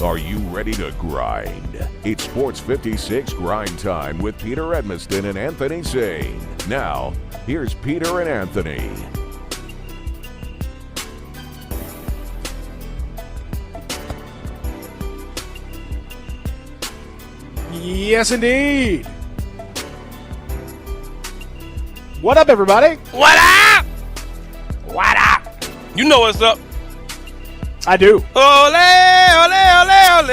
Are you ready to grind? It's Sports 56 Grind Time with Peter Edmiston and Anthony Sane. Now, here's Peter and Anthony. Yes, indeed. What up, everybody? What up? What up? You know what's up. I do. Ole, ole, ole, ole.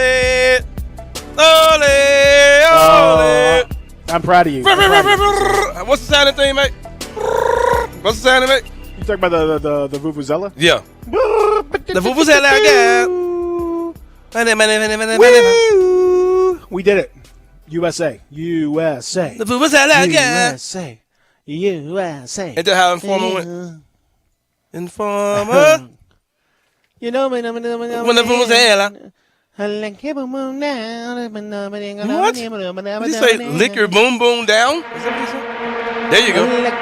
Ole, ole. I'm proud of you. What's the sounding thing, mate? What's the sounding, mate? You talking about the Vuvuzela? Yeah. The Vuvuzela again. Woo! We did it. USA. USA. The Vuvuzela again. USA. USA. Ain't that how Informer went? Informer. You know me. When the Vuvuzela. What? Did he say lick your boom boom down? Is that what he said? There you go. Like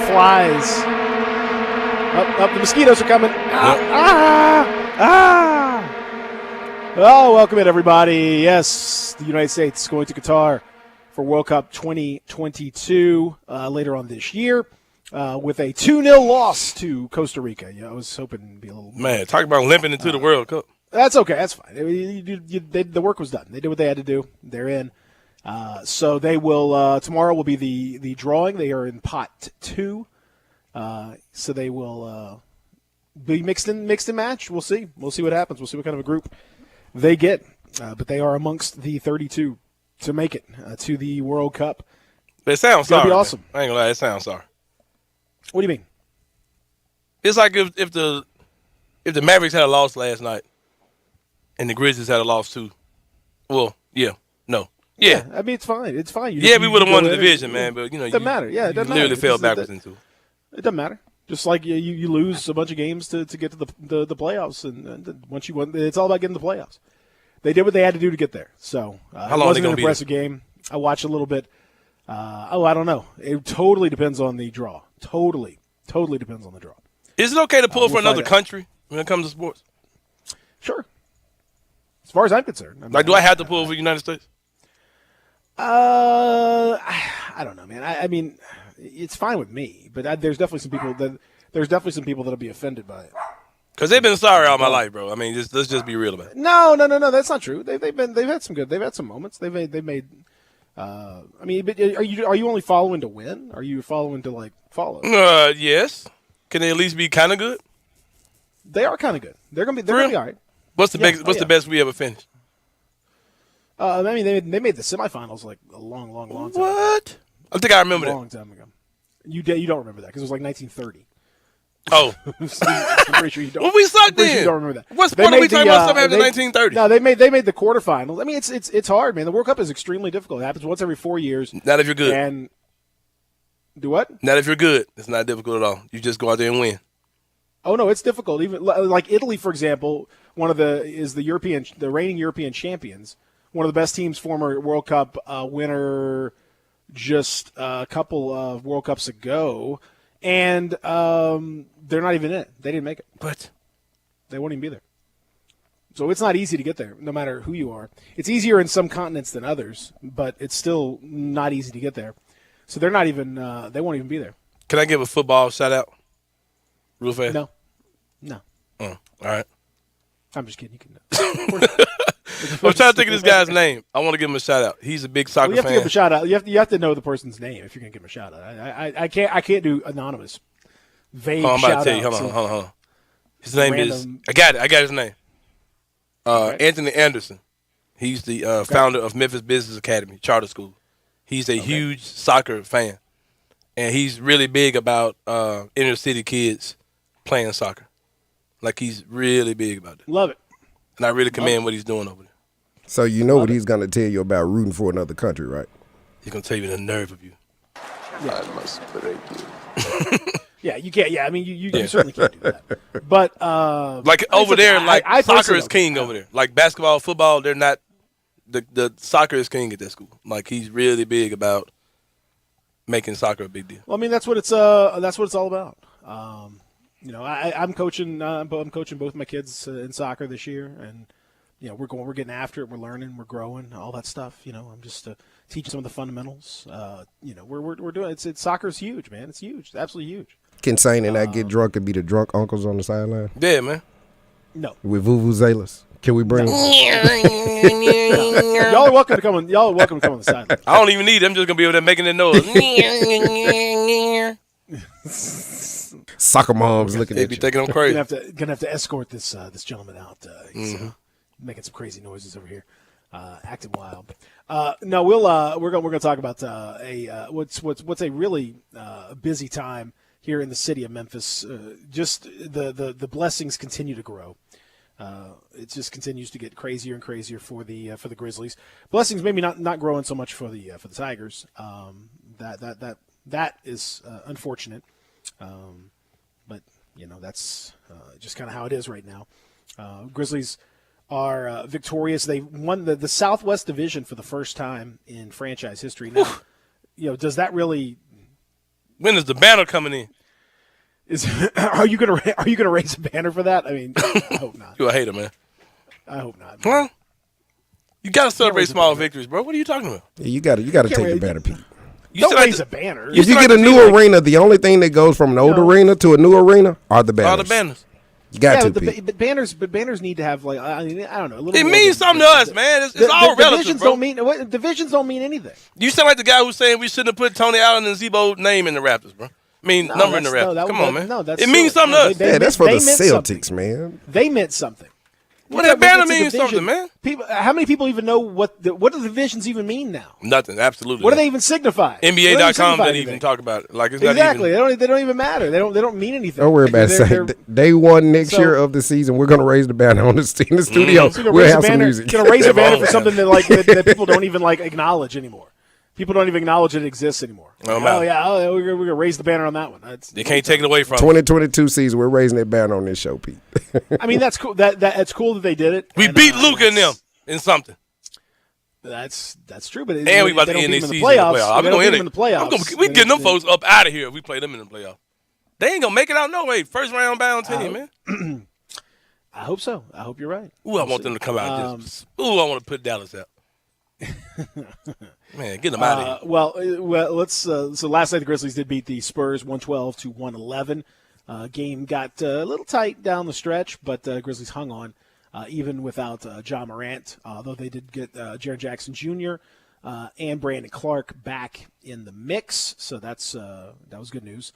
flies. Up, the mosquitoes are coming. Oh, welcome in, everybody. Yes, the United States going to Qatar for World Cup 2022 later on this year with a 2-0 loss to Costa Rica. Yeah, I was hoping it'd be a little. Man, talk about limping into the World Cup. That's okay. That's fine. The work was done. They did what they had to do. They're in. So they will. Tomorrow will be the drawing. They are in pot 2. So they will be mixed in match. We'll see. We'll see what happens. We'll see what kind of a group they get. But they are amongst the 32 to make it to the World Cup. It sounds sorry. It'll be awesome. Man. I ain't gonna lie. It sounds sorry. What do you mean? It's like if the Mavericks had a loss last night and the Grizzlies had a loss too. Well, yeah. No. Yeah. I mean, it's fine. It's fine. We would have won the division, man. But, it doesn't matter. Yeah, it doesn't literally matter. fell backwards into it. It doesn't matter. Just like you lose a bunch of games to get to the playoffs, and once you win, it's all about getting the playoffs. They did what they had to do to get there. So how long it wasn't an impressive game. I watched a little bit. I don't know. It totally depends on the draw. Totally depends on the draw. Is it okay to pull for another country when it comes to sports? Sure. As far as I'm concerned. Do I have to pull for the United States? I don't know, man. I mean, it's fine with me, but there's definitely some people that'll be offended by it. Because they've been sorry all my life, bro. I mean, let's just be real about it. No. That's not true. They've had some moments. They've made. I mean, but are you only following to win? Are you following to follow? Yes. Can they at least be kind of good? They are kind of good. They're gonna be all right. What's the best we ever finished? I mean, they made the semifinals like a long time. What? I think I remember that. A long time ago. You don't remember that because it was like 1930. Oh, I'm pretty sure you don't. Well, we sucked then. You don't remember that. What are we talking about? Stuff after 1930? No, they made the quarterfinals. I mean, it's hard, man. The World Cup is extremely difficult. It happens once every 4 years. Not if you're good. And do what? Not if you're good. It's not difficult at all. You just go out there and win. Oh no, it's difficult. Even like Italy, for example, the reigning European champions. One of the best teams, former World Cup winner, just a couple of World Cups ago, and they're not even in it. They didn't make it. But they won't even be there. So it's not easy to get there, no matter who you are. It's easier in some continents than others, but it's still not easy to get there. So they're not even. They won't even be there. Can I give a football shout out? Real fast? No. All right. I'm just kidding. You can. I'm trying to think of this guy's name. I want to give him a shout out. He's a big soccer fan. You have to give him a shout out. You have to know the person's name if you're going to give him a shout out. I can't do anonymous, vague I'm about to tell you. shout-outs. Hold on. His name is. I got his name. Anthony Anderson. He's the founder of Memphis Business Academy Charter School. He's a huge soccer fan, and he's really big about inner city kids playing soccer. Like, he's really big about it. Love it. And I really commend what he's doing over there. So you know what he's going to tell you about rooting for another country, right? He's going to tell you the nerve of you. Yeah. I must break you. Yeah, you can't. Yeah, I mean, you certainly can't do that. But like over there, I soccer is king over there. Like basketball, football, they're not. The soccer is king at that school. Like, he's really big about making soccer a big deal. Well, I mean, that's what it's all about. I'm coaching. I'm coaching both my kids in soccer this year, and we're getting after it. We're learning. We're growing. All that stuff. I'm just teaching some of the fundamentals. We're doing it's soccer's huge, man. It's huge. It's absolutely huge. Can Saint and I get drunk and be the drunk uncles on the sideline? Yeah, man. No. With vuvuzelas. Can we bring? Y'all are welcome to come on. Y'all are welcome to come on the sideline. I don't even need them. I'm just gonna be over there making that noise. Soccer moms looking They at be you. thinking I'm crazy. Gonna have to escort this gentleman out. He's making some crazy noises over here, acting wild. No, we're gonna talk about what's a really busy time here in the city of Memphis. Just the blessings continue to grow. It just continues to get crazier and crazier for the Grizzlies. Blessings maybe not growing so much for the Tigers. That is unfortunate. But that's just kind of how it is right now. Grizzlies are victorious. They won the Southwest Division for the first time in franchise history. Now, does that really? When is the banner coming in? Are you gonna raise a banner for that? I mean, I hope not. You a hater, man. I hope not. Huh? You gotta celebrate small victories, bro. What are you talking about? Yeah, you gotta take the banner, Pete. Don't raise a banner. If you get a new arena, the only thing that goes from an old arena to a new arena are the banners. All the banners. You got to, Pete. But banners need to have I don't know. A little It more means something to us, man. It's all relative, bro. Divisions don't mean anything. You sound like the guy who's saying we shouldn't have put Tony Allen and Zebo name in the Raptors, bro. Number in the Raptors. Come on, man. It means something to us. That's for the Celtics, man. They meant something. What that banner means something, man. How many people even know what do the divisions even mean now? Nothing, absolutely. What do they even signify? NBA.com doesn't even talk about it. Like it's exactly. Not even, they don't even matter. They don't mean anything. Don't worry about it. Day one next year of the season, we're gonna raise the banner in the studio. We'll have some music. Gonna raise a banner for something that people don't even acknowledge anymore. People don't even acknowledge it exists anymore. We're going to raise the banner on that one. They can't take it away from 2022 season, we're raising that banner on this show, Pete. I mean, that's cool. That's cool that they did it. We beat Luka and them in something. That's true, but we about to end this season in the playoffs. I'm going in the playoffs. We getting them folks up out of here if we play them in the playoffs. They ain't going to make it out no way. First round bound team, man. I hope so. I hope you're right. Ooh, I want them to come out. Ooh, I want to put Dallas out. Man, get them out of here. Well, let's. So last night the Grizzlies did beat the Spurs 112-111. Game got a little tight down the stretch, but Grizzlies hung on even without Ja Morant. Although they did get Jaren Jackson Jr. And Brandon Clark back in the mix, so that was good news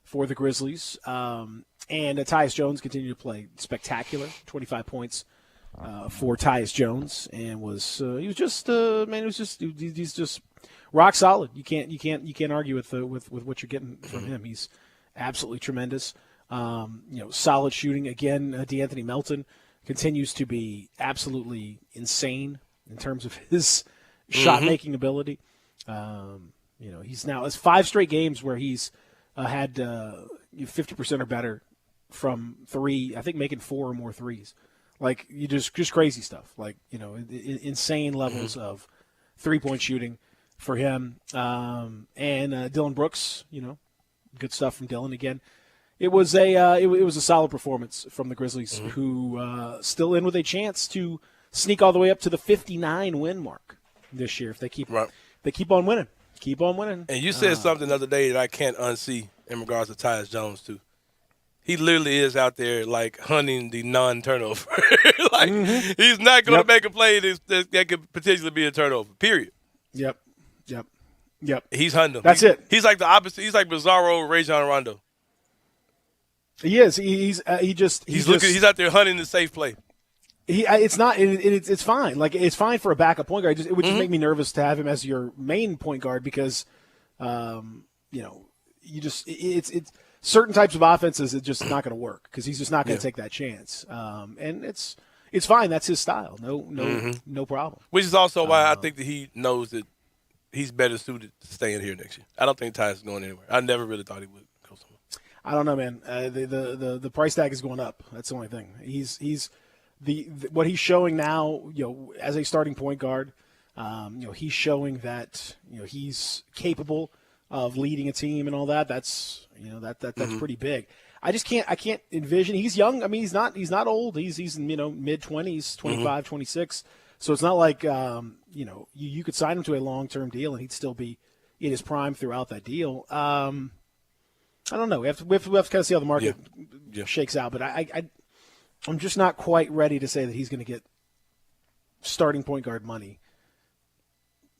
for the Grizzlies. And Tyus Jones continued to play spectacular, 25 points. For Tyus Jones, and he's just rock solid. You can't argue with what you're getting from him. He's absolutely tremendous. Solid shooting again. DeAnthony Melton continues to be absolutely insane in terms of his shot making ability. He's now it's 5 straight games where he's had 50% or better from three. I think making 4 or more threes. Like you just crazy stuff, insane levels of 3-point shooting for him. And Dylan Brooks, good stuff from Dylan again. It was a solid performance from the Grizzlies, who still in with a chance to sneak all the way up to the 59 win mark this year if they keep on winning. Keep on winning. And you said something the other day that I can't unsee in regards to Tyus Jones too. He literally is out there hunting the non-turnover. He's not going to make a play that could potentially be a turnover. Period. Yep. He's hunting them. That's it. He's like the opposite. He's like Bizarro, Rajon Rondo. He is. He's out there hunting the safe play. It's not. It's fine. It's fine for a backup point guard. It would just make me nervous to have him as your main point guard because, it's certain types of offenses, it's just not going to work because he's just not going to take that chance. And it's fine. That's his style. No problem. Which is also why I think that he knows that he's better suited to staying here next year. I don't think Tyus is going anywhere. I never really thought he would go somewhere. I don't know, man. The price tag is going up. That's the only thing. He's what he's showing now, as a starting point guard. He's showing that he's capable of leading a team and all that. That's that's pretty big. I can't envision. He's young. I mean, he's not old. He's in mid-20s, 25, 26. So it's not like you could sign him to a long-term deal and he'd still be in his prime throughout that deal. I don't know. We have to kind of see how the market shakes out. But I'm just not quite ready to say that he's going to get starting point guard money.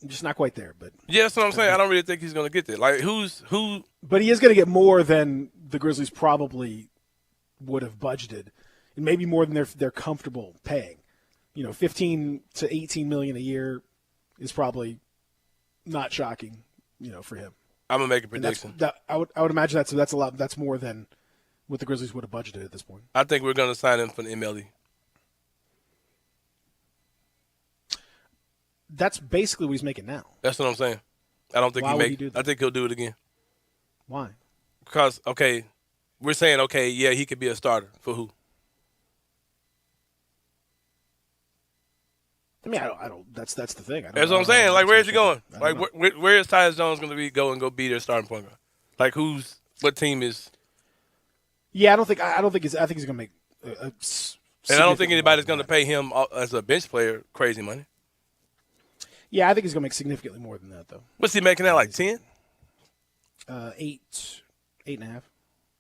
I'm just not quite there. But yeah, that's what I'm saying. I don't really think he's going to get there. Like who? But he is going to get more than the Grizzlies probably would have budgeted, and maybe more than they're comfortable paying. 15 to 18 million a year is probably not shocking, for him. I'm gonna make a prediction. I would imagine that's a lot. That's more than what the Grizzlies would have budgeted at this point. I think we're gonna sign him for the MLE. That's basically what he's making now. That's what I'm saying. I don't think I think he'll do it again. Why? Because we're saying he could be a starter for who? I mean, I don't. That's the thing. That's what I'm saying. Like, where is he going? Like, where is Tyus Jones going to go be their starting point guard? Like, what team is? Yeah, I think he's going to make. And I don't think anybody's going to pay him as a bench player crazy money. Yeah, I think he's going to make significantly more than that, though. What's he making now? Like 10? 8.5,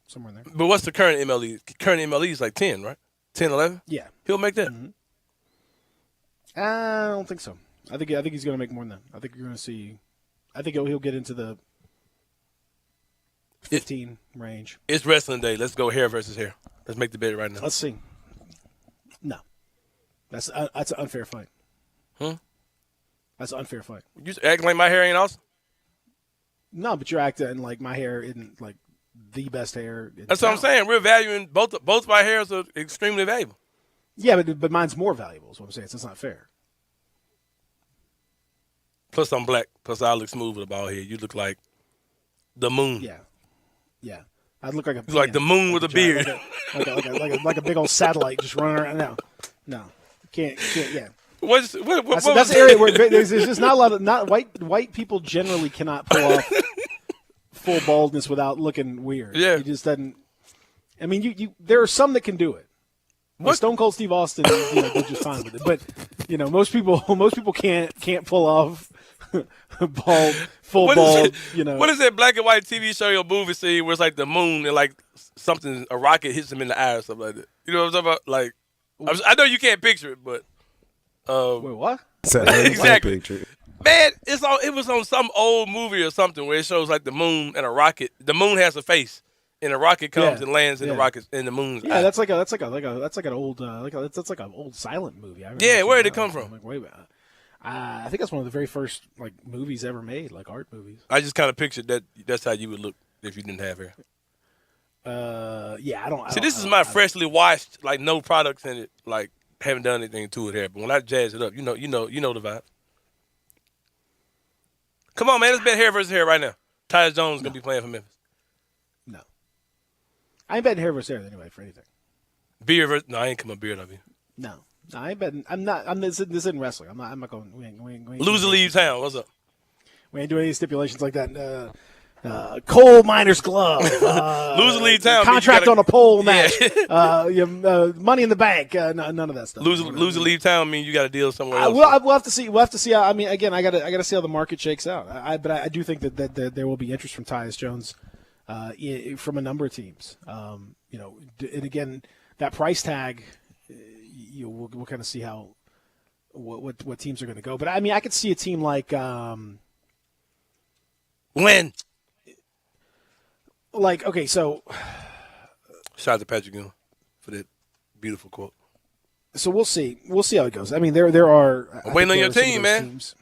somewhere in there. But what's the current MLE? Current MLE is like 10, right? 10, 11? Yeah, he'll make that. Mm-hmm. I don't think so. I think he's going to make more than that. I think you're going to see. I think he'll get into the 15 range. It's wrestling day. Let's go hair versus hair. Let's make the bet right now. Let's see. No, that's an unfair fight. That's an unfair fight. You acting like my hair ain't awesome? No, but you're acting like my hair isn't like the best hair. That's what I'm saying. We're valuing both my hairs are extremely valuable. Yeah, but mine's more valuable is what I'm saying. So it's not fair. Plus I'm black. Plus I look smooth with a bald head. You look like the moon. Yeah. I'd look like the moon with a beard. Like a big old satellite just running around. No, can't. Yeah. That's the area where there's just not a lot of white people generally cannot pull off full baldness without looking weird. Yeah, it just doesn't. I mean, you there are some that can do it. Like Stone Cold Steve Austin, they're just fine with it. But most people can't pull off full bald. What is that black and white TV show or movie scene where it's like the moon and like a rocket hits him in the eye or something like that? You know what I'm talking about? Like, I know you can't picture it, but. Wait, what? Exactly. Man, it was on some old movie or something where it shows like the moon and a rocket. The moon has a face, and a rocket comes and lands in the rocket in the moon's eye. That's like an old silent movie. Where did it come from? Like, wait a minute. I think that's one of the very first like movies ever made, like art movies. I just kind of pictured that. That's how you would look if you didn't have hair. I don't. This is my freshly washed, like no products in it, like. Haven't done anything to it here, but when I jazz it up, you know the vibe. Come on, man, let's bet hair versus hair right now. Tyus Jones gonna be playing for Memphis. No, I ain't betting hair versus hair anyway for anything. Beard versus I ain't coming beard of you. No, I ain't betting. I'm not. This isn't wrestling. I'm not going. We ain't Loser leave town. What's up? We ain't doing any stipulations like that. Coal miner's glove. Loser leave town. Contract on a pole match. Money in the bank. None of that stuff. Loser leave town means you got to deal somewhere else. We'll have to see. We'll have to see. I mean, again, I got to see how the market shakes out. But I do think that there will be interest from Tyus Jones, from a number of teams. And again, that price tag. We'll kind of see how what teams are going to go. But I mean, I could see a team like. When. Like, okay, so. Shout out to Patrick Ewing for that beautiful quote. So we'll see. We'll see how it goes. I mean, there are. I'm waiting on your team, man. Teams.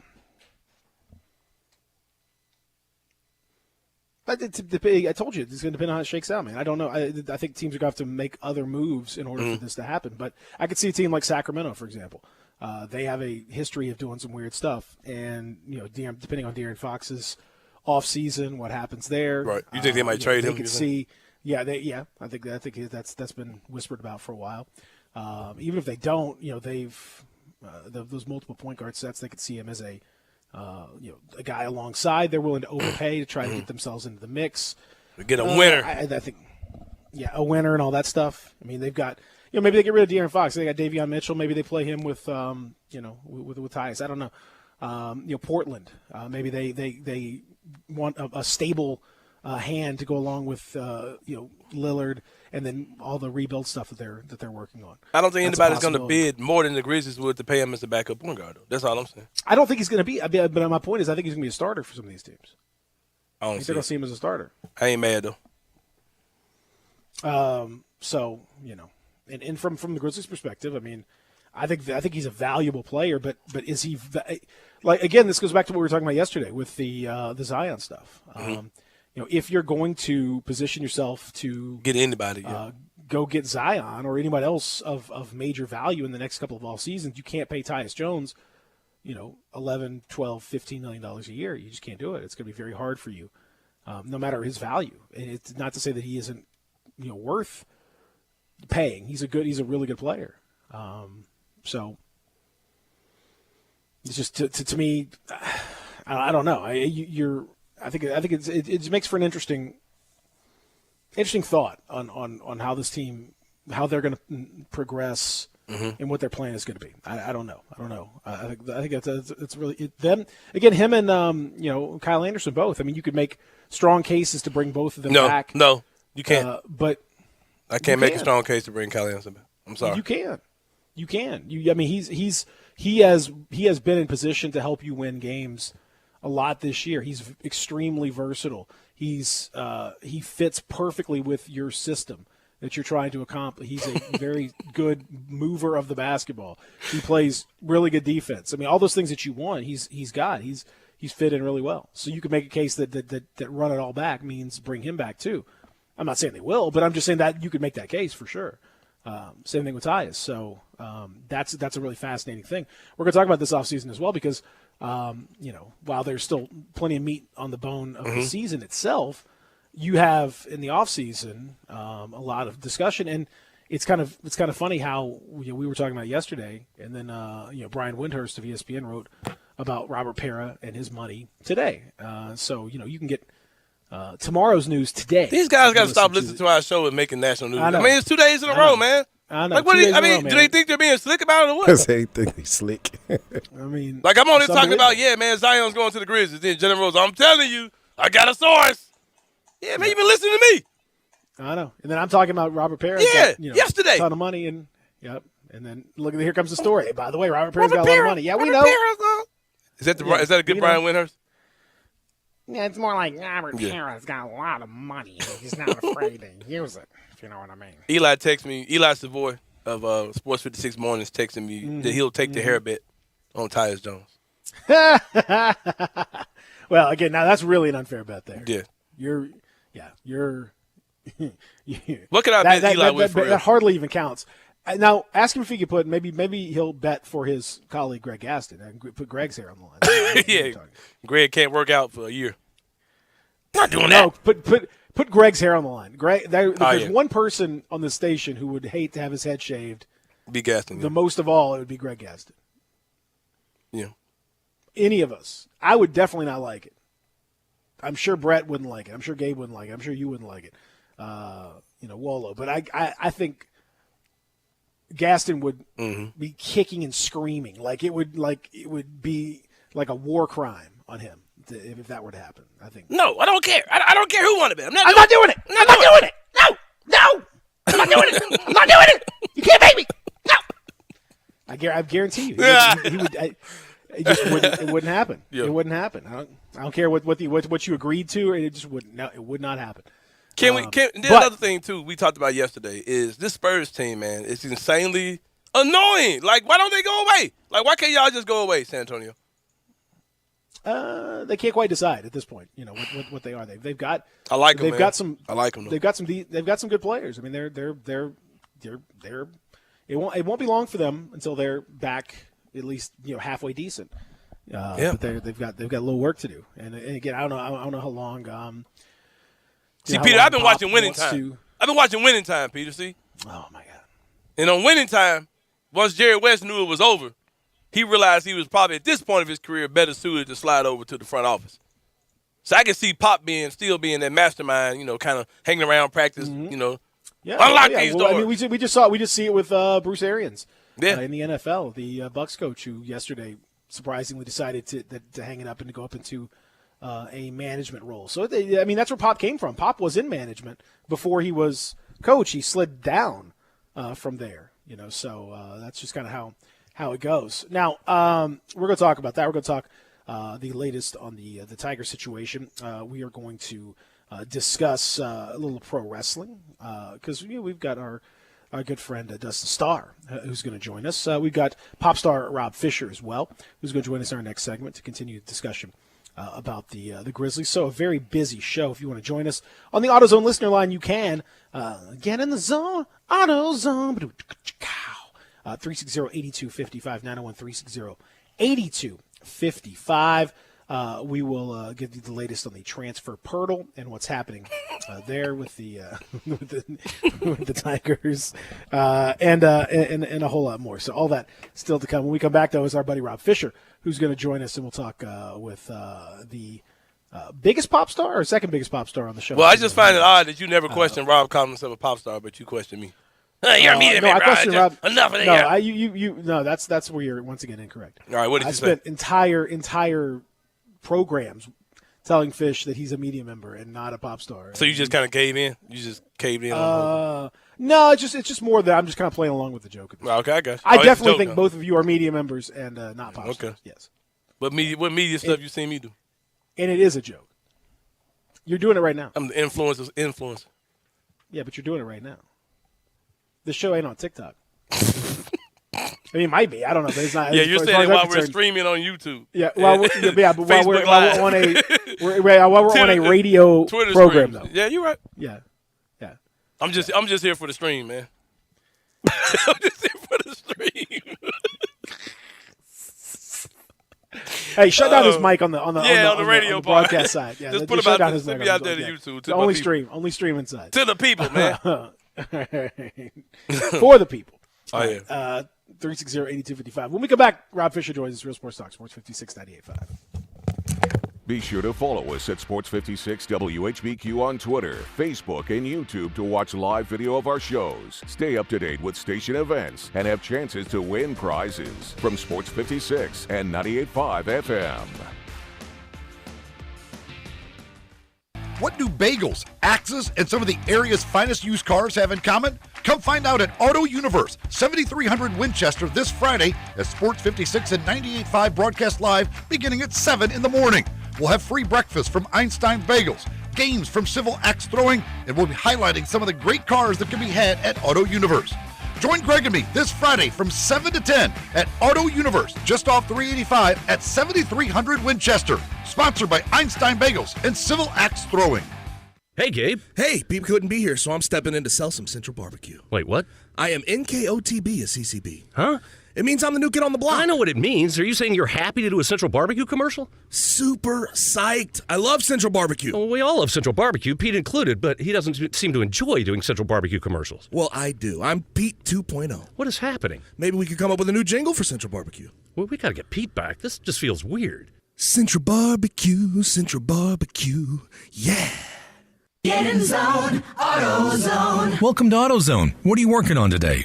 I told you it's going to depend on how it shakes out, man. I don't know. I think teams are going to have to make other moves in order for this to happen. But I could see a team like Sacramento, for example. They have a history of doing some weird stuff, and depending on De'Aaron Fox's off season, what happens there? Right. You think they might trade him? They could see. Yeah. I think that's been whispered about for a while. Even if they don't, they've those multiple point guard sets. They could see him as a guy alongside. They're willing to overpay to try to get themselves into the mix. Get a winner. I think. a winner and all that stuff. I mean, they've got maybe they get rid of De'Aaron Fox. They got Davion Mitchell. Maybe they play him with with Tyus. I don't know. Portland. Maybe they want a stable hand to go along with Lillard and then all the rebuild stuff that they're working on. I don't think anybody's going to bid more than the Grizzlies would to pay him as a backup point guard. That's all I'm saying. I don't think he's going to be. But my point is, I think he's going to be a starter for some of these teams. I think they're going to see him as a starter. I ain't mad though. So and from the Grizzlies' perspective, I mean, I think he's a valuable player, but is he again? This goes back to what we were talking about yesterday with the Zion stuff. Mm-hmm. If you're going to position yourself to get anybody, go get Zion or anybody else of major value in the next couple of off seasons, you can't pay Tyus Jones, $11, $12, $15 million a year. You just can't do it. It's going to be very hard for you, no matter his value. And it's not to say that he isn't worth paying. He's a really good player. So it's just to me, I don't know. I think it makes for an interesting thought on how this team, how they're going to progress and what their plan is going to be. I don't know. I think it's really them again. Him and Kyle Anderson both. I mean, you could make strong cases to bring both of them back. No, you can't. But I can't make a strong case to bring Kyle Anderson back. I'm sorry. You can. I mean, he has been in position to help you win games a lot this year. He's extremely versatile. He fits perfectly with your system that you're trying to accomplish. He's a very good mover of the basketball. He plays really good defense. I mean, all those things that you want, he's got. He's fit in really well. So you could make a case that run it all back means bring him back too. I'm not saying they will, but I'm just saying that you could make that case for sure. Same thing with Tyus. So that's a really fascinating thing. We're going to talk about this offseason as well because, while there's still plenty of meat on the bone of the season itself, you have in the offseason a lot of discussion. And it's kind of funny how we were talking about yesterday, and then Brian Windhurst of ESPN wrote about Robert Pera and his money today. So you can get tomorrow's news today. These guys got to stop listening to our show and making national news. I mean, it's 2 days in a row, man. I know. Like, what do they think they're being slick about it or what? Because they think they slick. I mean, like I'm only talking about, Zion's going to the Grizzlies. Then Jalen Rose, I'm telling you, I got a source. Yeah, man, you been listening to me. I know. And then I'm talking about Robert Pera. Yeah, yesterday. A ton of money and yep. And then look, here comes the story. Hey, by the way, Robert Pera's got a lot of money. Yeah, we know. Is that a good Brian Windhurst? Yeah, it's more like Robert Pera's got a lot of money. He's not afraid to use it, if you know what I mean. Eli texted me. Eli Savoy of Sports 56 Mornings texting me that he'll take the hair bet on Tyus Jones. Well, again, now that's really an unfair bet there. Yeah. You're What can I bet Eli with for real? That hardly even counts. Now, ask him if he could put maybe he'll bet for his colleague Greg Gaston and put Greg's hair on the line. Yeah, Greg can't work out for a year. Not doing that. No, put Greg's hair on the line. If there's one person on the station who would hate to have his head shaved, be Gaston. The most of all, it would be Greg Gaston. Yeah. Any of us, I would definitely not like it. I'm sure Brett wouldn't like it. I'm sure Gabe wouldn't like it. I'm sure you wouldn't like it. Wolo. But I think Gaston would be kicking and screaming it would be like a war crime on him if that were to happen. I think. No, I don't care. I don't care who won it. I'm not doing it. I'm not doing it. No, I'm not doing it. I'm not doing it. You can't make me. No. I guarantee you, he would. It wouldn't happen. Yeah. It wouldn't happen. I don't care what you agreed to. It just wouldn't. No, it would not happen. Another thing too we talked about yesterday is this Spurs team, man. It's insanely annoying. Like, why don't they go away? Like, why can't y'all just go away, San Antonio? They can't quite decide at this point. What they are. They've got. I like them. They've got some. I like them. Though. They've got some. They've got some good players. I mean, they're. It won't be long for them until they're back at least halfway decent. But they've got a little work to do. And again, I don't know how long. See, Peter, I've been watching Winning Time. I've been watching Winning Time, Peter. See. Oh my God. And on Winning Time, once Jerry West knew it was over, he realized he was probably at this point of his career better suited to slide over to the front office. So I can see Pop still being that mastermind, kind of hanging around practice, Yeah, Unlock yeah. these Well, doors. I mean, we just see it with Bruce Arians in the NFL, the Bucs coach, who yesterday surprisingly decided to hang it up and to go up into a management role. So that's where Pop came from. Pop was in management before he was coach. He slid down from there. So that's just kind of how it goes. Now we're going to talk about that. We're going to talk the latest on the Tiger situation. We are going to discuss a little pro wrestling because we've got our good friend Dustin Starr who's going to join us. We've got pop star Rob Fisher as well, who's going to join us in our next segment to continue the discussion about the Grizzlies. So a very busy show. If you want to join us on the AutoZone listener line, you can get in the zone. AutoZone. 360-8255, 901-360-8255. We will give you the latest on the transfer portal and what's happening there with the with the Tigers and a whole lot more. So all that still to come. When we come back, though, is our buddy Rob Fisher, who's going to join us, and we'll talk with the biggest pop star or second biggest pop star on the show. Well, I just find it odd that you never question Rob calling himself a pop star, but you question me. You're a media member. I question Rob. Enough of that. No, that's where you're once again incorrect. All right, what did you say? I spent entire programs telling Fish that he's a media member and not a pop star. So you just kind of caved in? You just caved in? No, it's just more that I'm just kind of playing along with the joke. Okay, I got you. I definitely think both of you are media members and not pop stars. Yes. What media stuff you seen me do? And it is a joke. You're doing it right now. I'm the influencer's influencer. Yeah, but you're doing it right now. This show ain't on TikTok. I mean, it might be. I don't know, but it's not. Yeah, you're saying it while we're streaming on YouTube. Yeah, while we're on a radio Twitter program, streams. though. Yeah, you're right. Yeah. I'm just here for the stream, man. I'm just here for the stream. Hey, shut down his mic on the radio on the broadcast side. Yeah, just put him out there to YouTube. Only stream inside. To the people, man. For the people. Oh, yeah. 360-8255. When we come back, Rob Fisher joins us, Real Sports Talk, Sports 56 98.5. Be sure to follow us at Sports 56 WHBQ on Twitter, Facebook, and YouTube to watch live video of our shows. Stay up to date with station events and have chances to win prizes from Sports 56 and 98.5 FM. What do bagels, axes, and some of the area's finest used cars have in common? Come find out at Auto Universe, 7300 Winchester this Friday as Sports 56 and 98.5 broadcast live beginning at 7 in the morning. We'll have free breakfast from Einstein Bagels, games from Civil Axe Throwing, and we'll be highlighting some of the great cars that can be had at Auto Universe. Join Greg and me this Friday from 7 to 10 at Auto Universe, just off 385 at 7300 Winchester. Sponsored by Einstein Bagels and Civil Axe Throwing. Hey, Gabe. Hey, Beep couldn't be here, so I'm stepping in to sell some Central Barbecue. Wait, what? I am NKOTB at CCB. Huh? It means I'm the new kid on the block. I know what it means. Are you saying you're happy to do a Central Barbecue commercial? Super psyched. I love Central Barbecue. Well, we all love Central Barbecue, Pete included, but he doesn't seem to enjoy doing Central Barbecue commercials. Well, I do. I'm Pete 2.0. What is happening? Maybe we could come up with a new jingle for Central Barbecue. Well, we got to get Pete back. This just feels weird. Central Barbecue, yeah. Get in zone, AutoZone. Welcome to AutoZone. What are you working on today?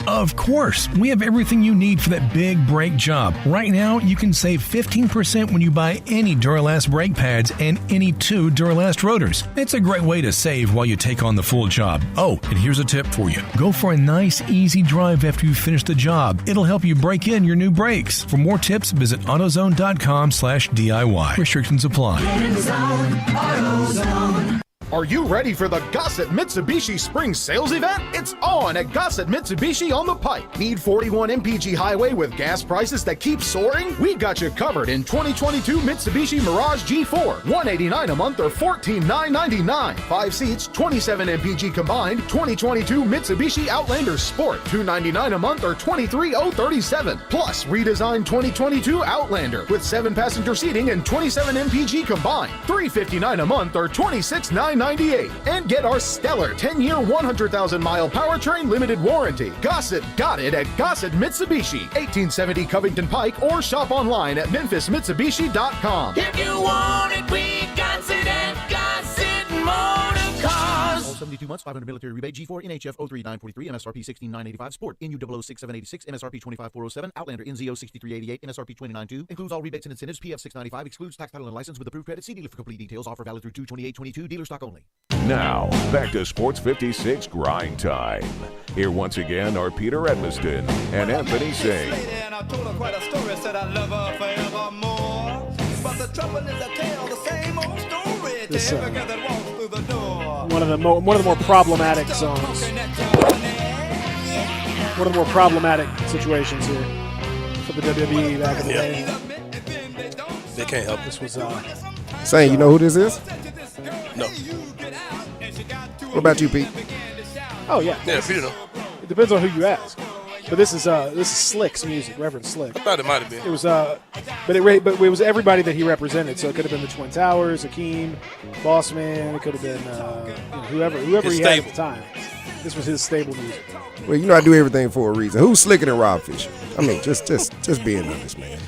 Of course, we have everything you need for that big brake job. Right now, you can save 15% when you buy any Duralast brake pads and any 2 Duralast rotors. It's a great way to save while you take on the full job. Oh, and here's a tip for you. Go for a nice, easy drive after you finish the job. It'll help you break in your new brakes. For more tips, visit AutoZone.com/DIY. Restrictions apply. Get in zone, AutoZone. Are you ready for the Gossett Mitsubishi Spring Sales Event? It's on at Gossett Mitsubishi on the Pike. Need 41 MPG highway with gas prices that keep soaring? We got you covered in 2022 Mitsubishi Mirage G4. $189 a month or $14,999. 5 seats, 27 MPG combined. 2022 Mitsubishi Outlander Sport. $299 a month or $23,037. Plus, redesigned 2022 Outlander with 7-passenger seating and 27 MPG combined. $359 a month or $26,998. And get our stellar 10-year, 100,000-mile powertrain limited warranty. Gossett got it at Gossett Mitsubishi, 1870 Covington Pike, or shop online at MemphisMitsubishi.com. If you want it, we got it at Gossett Motor Cars. 72 months, 500 military rebate, G4, NHF 03943, MSRP 16985, Sport, NU 06786, MSRP 25407, Outlander, NZO 6388, MSRP 292, includes all rebates and incentives, PF 695, excludes tax, title, and license with approved credit. See dealer for complete details. Offer valid through 2/28/22, dealer stock only. Now, back to Sports 56 Grind Time. Here once again are Peter Edmiston and Anthony Singh. And I told her quite a story, said I love her forevermore. But the trouble is I tell the same old story to every girl that walks through the door. One of the more problematic songs. One of the more problematic situations here for the WWE back in the day. They can't help. This was Saying, you know who this is? No. What about you, Pete? Oh yeah. Yeah, Peter know. It depends on who you ask. But this is Slick's music, Reverend Slick. I thought it might have been. It was but it was everybody that he represented. So it could have been the Twin Towers, Akeem, Bossman. It could have been whoever His he had at stable. the time. This was his stable music. Well, you know I do everything for a reason. Who's slicker than Rob Fisher? I mean, just being honest, man.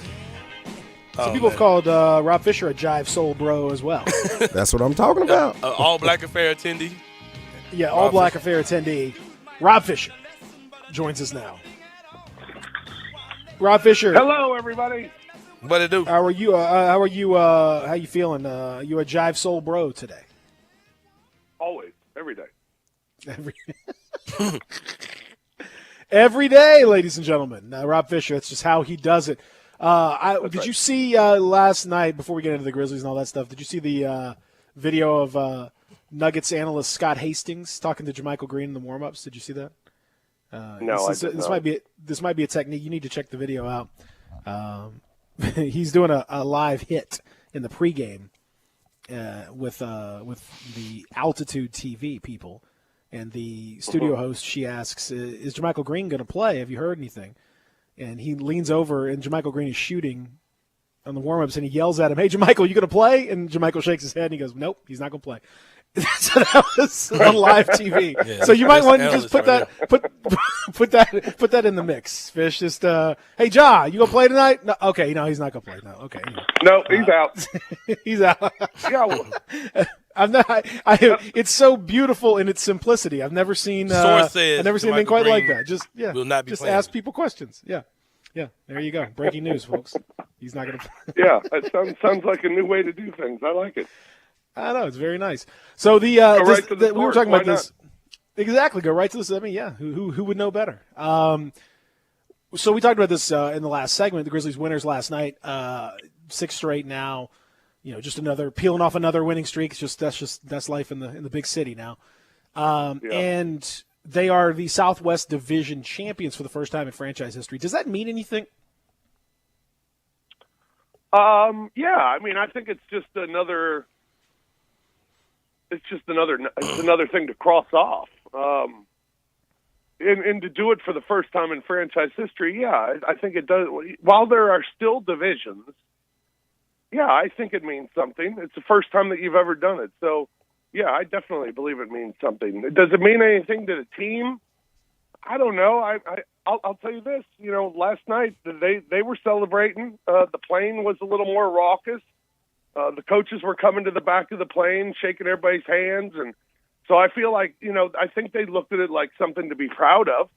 Some people have called Rob Fisher a jive soul bro as well. That's what I'm talking about. All Black Affair attendee. Yeah, All Black Affair attendee. Rob Fisher joins us now. Rob Fisher. Hello, everybody. What it do? How are you? How you feeling? You a jive soul bro today? Always, every day. Every day, ladies and gentlemen. Rob Fisher. That's just how he does it. Did you see last night, before we get into the Grizzlies and all that stuff, did you see the video of Nuggets analyst Scott Hastings talking to JaMychal Green in the warm-ups? Did you see that? No, this might be a technique. You need to check the video out. He's doing a live hit in the pregame with the Altitude TV people, and the studio host, she asks, "Is JaMychal Green going to play? Have you heard anything?" And he leans over, and JaMychal Green is shooting on the warm-ups, and he yells at him, "Hey, JaMychal, you going to play?" And JaMychal shakes his head, and he goes, "Nope, he's not going to play." So that was on live TV. Yeah, so you might want to just put right that put that in the mix, Fish. Just hey, Ja, you gonna play tonight? No, okay, no, he's not gonna play. No, okay, no, he's out. He's out. Yeah, I'm not. It's so beautiful in its simplicity. I've never seen. Source says I've never seen anything quite like that. Just will not be just playing. ask people questions. Yeah. There you go. Breaking news, folks. He's not gonna. Yeah, it sounds like a new way to do things. I like it. I know, it's very nice. So we were talking about this. Exactly, go right to this. I mean, yeah, who would know better? So we talked about this in the last segment. The Grizzlies winners last night, 6 straight now. Just peeling off another winning streak. That's life in the big city now. And they are the Southwest Division champions for the first time in franchise history. Does that mean anything? Yeah, I mean, I think it's just another. It's another thing to cross off, and to do it for the first time in franchise history. Yeah, I think it does. While there are still divisions, yeah, I think it means something. It's the first time that you've ever done it, so yeah, I definitely believe it means something. Does it mean anything to the team? I don't know. I'll tell you this. Last night they were celebrating. The plane was a little more raucous. The coaches were coming to the back of the plane, shaking everybody's hands. And so I feel like, I think they looked at it like something to be proud of,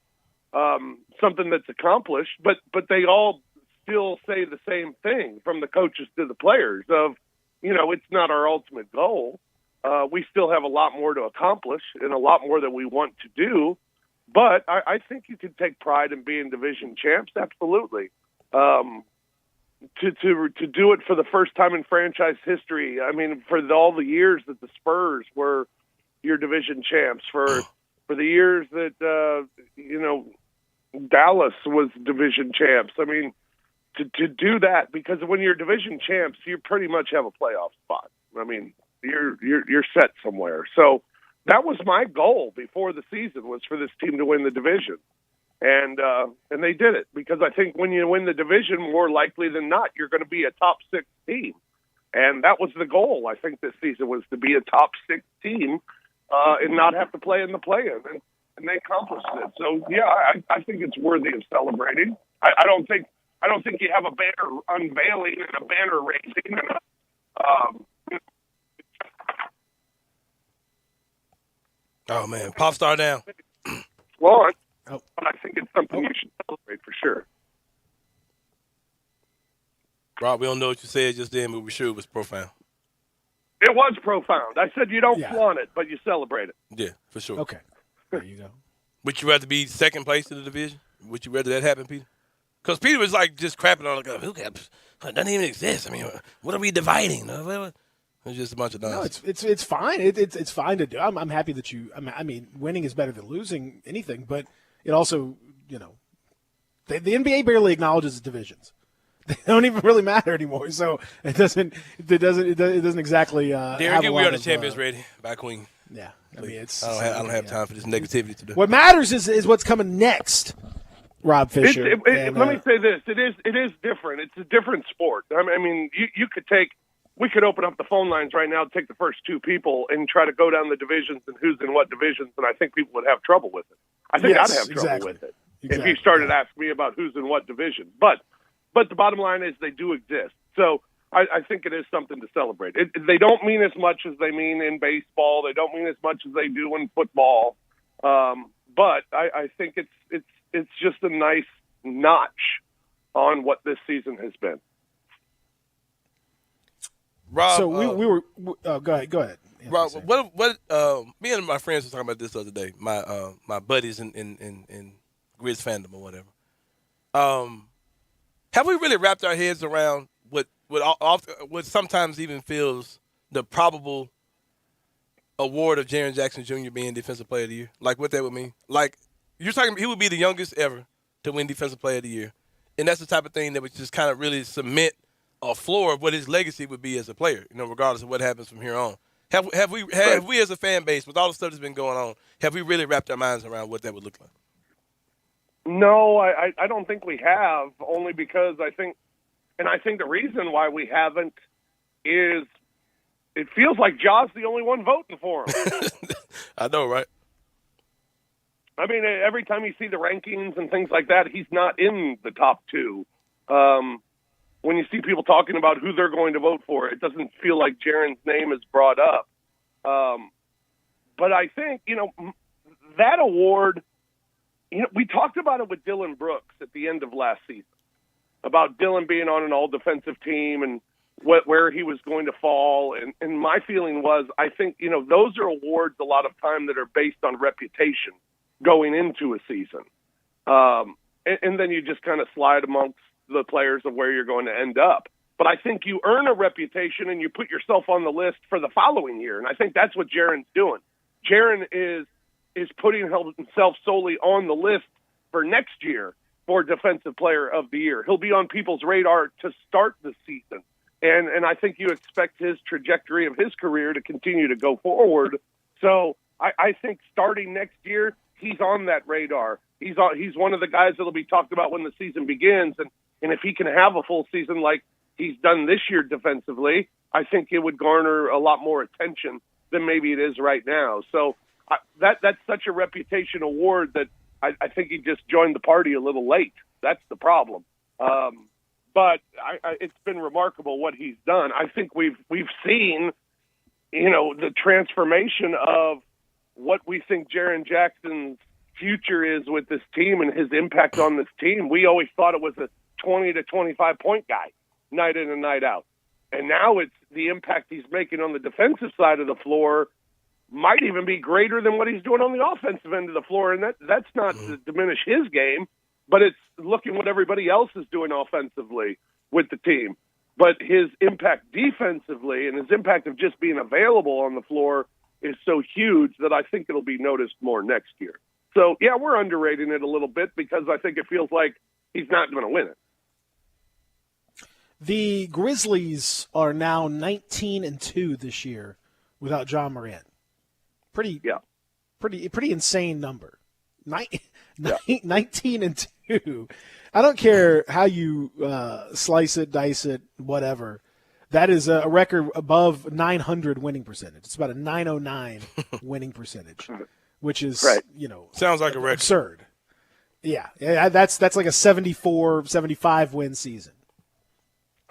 something that's accomplished. But they all still say the same thing from the coaches to the players of, it's not our ultimate goal. We still have a lot more to accomplish and a lot more that we want to do. But I think you can take pride in being division champs. Absolutely. To do it for the first time in franchise history. I mean, for all the years that the Spurs were your division champs, for the years that Dallas was division champs. I mean, to do that, because when you're division champs, you pretty much have a playoff spot. I mean, you're set somewhere. So that was my goal before the season, was for this team to win the division. And they did it, because I think when you win the division, more likely than not, you're going to be a top 6 team. And that was the goal, I think, this season, was to be a top 6 team and not have to play in the play-in. And they accomplished it. So, yeah, I think it's worthy of celebrating. I don't think you have a banner unveiling and a banner raising. And Oh man, pop star down. Well, but I think it's something you should celebrate for sure. Rob, we don't know what you said just then, but we're sure it was profound. It was profound. I said you don't flaunt it, but you celebrate it. Yeah, for sure. Okay. There you go. Would you rather be second place in the division? Would you rather that happen, Peter? Because Peter was like just crapping on like, who cares? It doesn't even exist. I mean, what are we dividing? It's just a bunch of nonsense. No, it's fine. It's fine to do. I'm happy that you. I mean, winning is better than losing anything, but it also, the NBA barely acknowledges divisions. They don't even really matter anymore. So it doesn't exactly. Derek, we are the champions ready by Queen. Yeah, I mean it's. I don't have time for this negativity today. What matters is what's coming next. Rob Fisher. Let me say this: it is different. It's a different sport. I mean, we could open up the phone lines right now, take the first two people, and try to go down the divisions and who's in what divisions, and I think people would have trouble with it. I think I'd have trouble with it if you started asking me about who's in what division. But the bottom line is they do exist. So I think it is something to celebrate. They don't mean as much as they mean in baseball. They don't mean as much as they do in football. But I think it's just a nice notch on what this season has been. Rob, so we were. Go ahead. Yeah, Rob, what? Me and my friends were talking about this the other day. My buddies in Grizz fandom or whatever. Have we really wrapped our heads around what sometimes even feels the probable award of Jaren Jackson Jr. being Defensive Player of the Year? Like what that would mean? Like you're talking, he would be the youngest ever to win Defensive Player of the Year, and that's the type of thing that would just kind of really cement a floor of what his legacy would be as a player, regardless of what happens from here on. Have we as a fan base, with all the stuff that's been going on, have we really wrapped our minds around what that would look like? No, I don't think we have, only because I think the reason why we haven't is it feels like Ja's the only one voting for him. I know, right? I mean, every time you see the rankings and things like that, he's not in the top two. When you see people talking about who they're going to vote for, it doesn't feel like Jaren's name is brought up. But I think, that award, we talked about it with Dylan Brooks at the end of last season, about Dylan being on an all-defensive team and where he was going to fall. And my feeling was, I think, those are awards a lot of time that are based on reputation going into a season. And then you just kind of slide amongst the players of where you're going to end up. But I think you earn a reputation and you put yourself on the list for the following year. And I think that's what Jaren's doing. Jaren is putting himself solely on the list for next year for Defensive Player of the Year. He'll be on people's radar to start the season. And I think you expect his trajectory of his career to continue to go forward. So I think starting next year, he's on that radar. He's one of the guys that'll be talked about when the season begins. And if he can have a full season like he's done this year defensively, I think it would garner a lot more attention than maybe it is right now. So that's such a reputation award that I think he just joined the party a little late. That's the problem. But it's been remarkable what he's done. I think we've seen, the transformation of what we think Jaren Jackson's future is with this team and his impact on this team. We always thought it was a 20 to 25 point guy night in and night out. And now it's the impact he's making on the defensive side of the floor might even be greater than what he's doing on the offensive end of the floor. And that's not to diminish his game, but it's looking what everybody else is doing offensively with the team. But his impact defensively and his impact of just being available on the floor is so huge that I think it'll be noticed more next year. So, yeah, we're underrating it a little bit because I think it feels like he's not going to win it. The Grizzlies are now 19-2 this year without John Morant. Pretty insane number. 19-2. I don't care how you slice it, dice it, whatever. That is a record above 900 winning percentage. It's about a 909 winning percentage, which is sounds like a record. Absurd. Yeah, that's like a 74, 75 win season.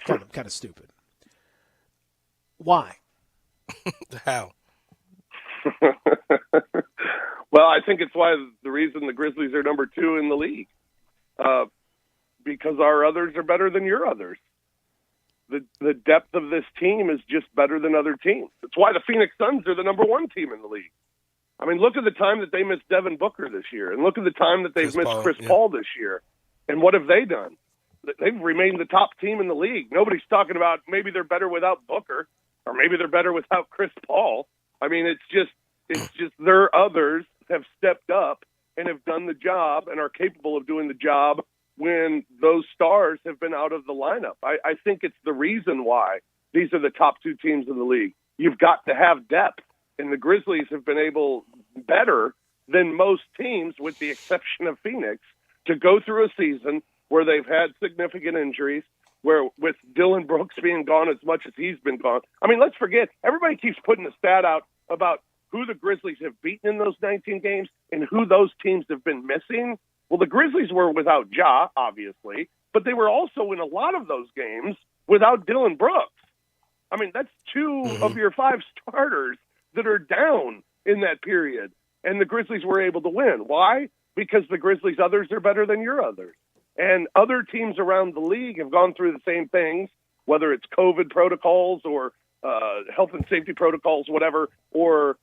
Kind of stupid. Why? How? Well, I think it's why the reason the Grizzlies are number 2 in the league, because our others are better than your others. The depth of this team is just better than other teams. It's why the Phoenix Suns are the number 1 team in the league. I mean, look at the time that they missed Devin Booker this year, and look at the time that they've missed Chris Paul this year. And what have they done? They've remained the top team in the league. Nobody's talking about maybe they're better without Booker, or maybe they're better without Chris Paul. I mean, it's just their others have stepped up and have done the job and are capable of doing the job when those stars have been out of the lineup. I think it's the reason why these are the top 2 teams in the league. You've got to have depth, and the Grizzlies have been able, better than most teams, with the exception of Phoenix, to go through a season where they've had significant injuries, where with Dylan Brooks being gone as much as he's been gone. I mean, let's forget, everybody keeps putting a stat out about who the Grizzlies have beaten in those 19 games and who those teams have been missing. Well, the Grizzlies were without Ja, obviously, but they were also in a lot of those games without Dylan Brooks. I mean, that's 2 of your 5 starters that are down in that period, and the Grizzlies were able to win. Why? Because the Grizzlies' others are better than your others. And other teams around the league have gone through the same things, whether it's COVID protocols or health and safety protocols, whatever, or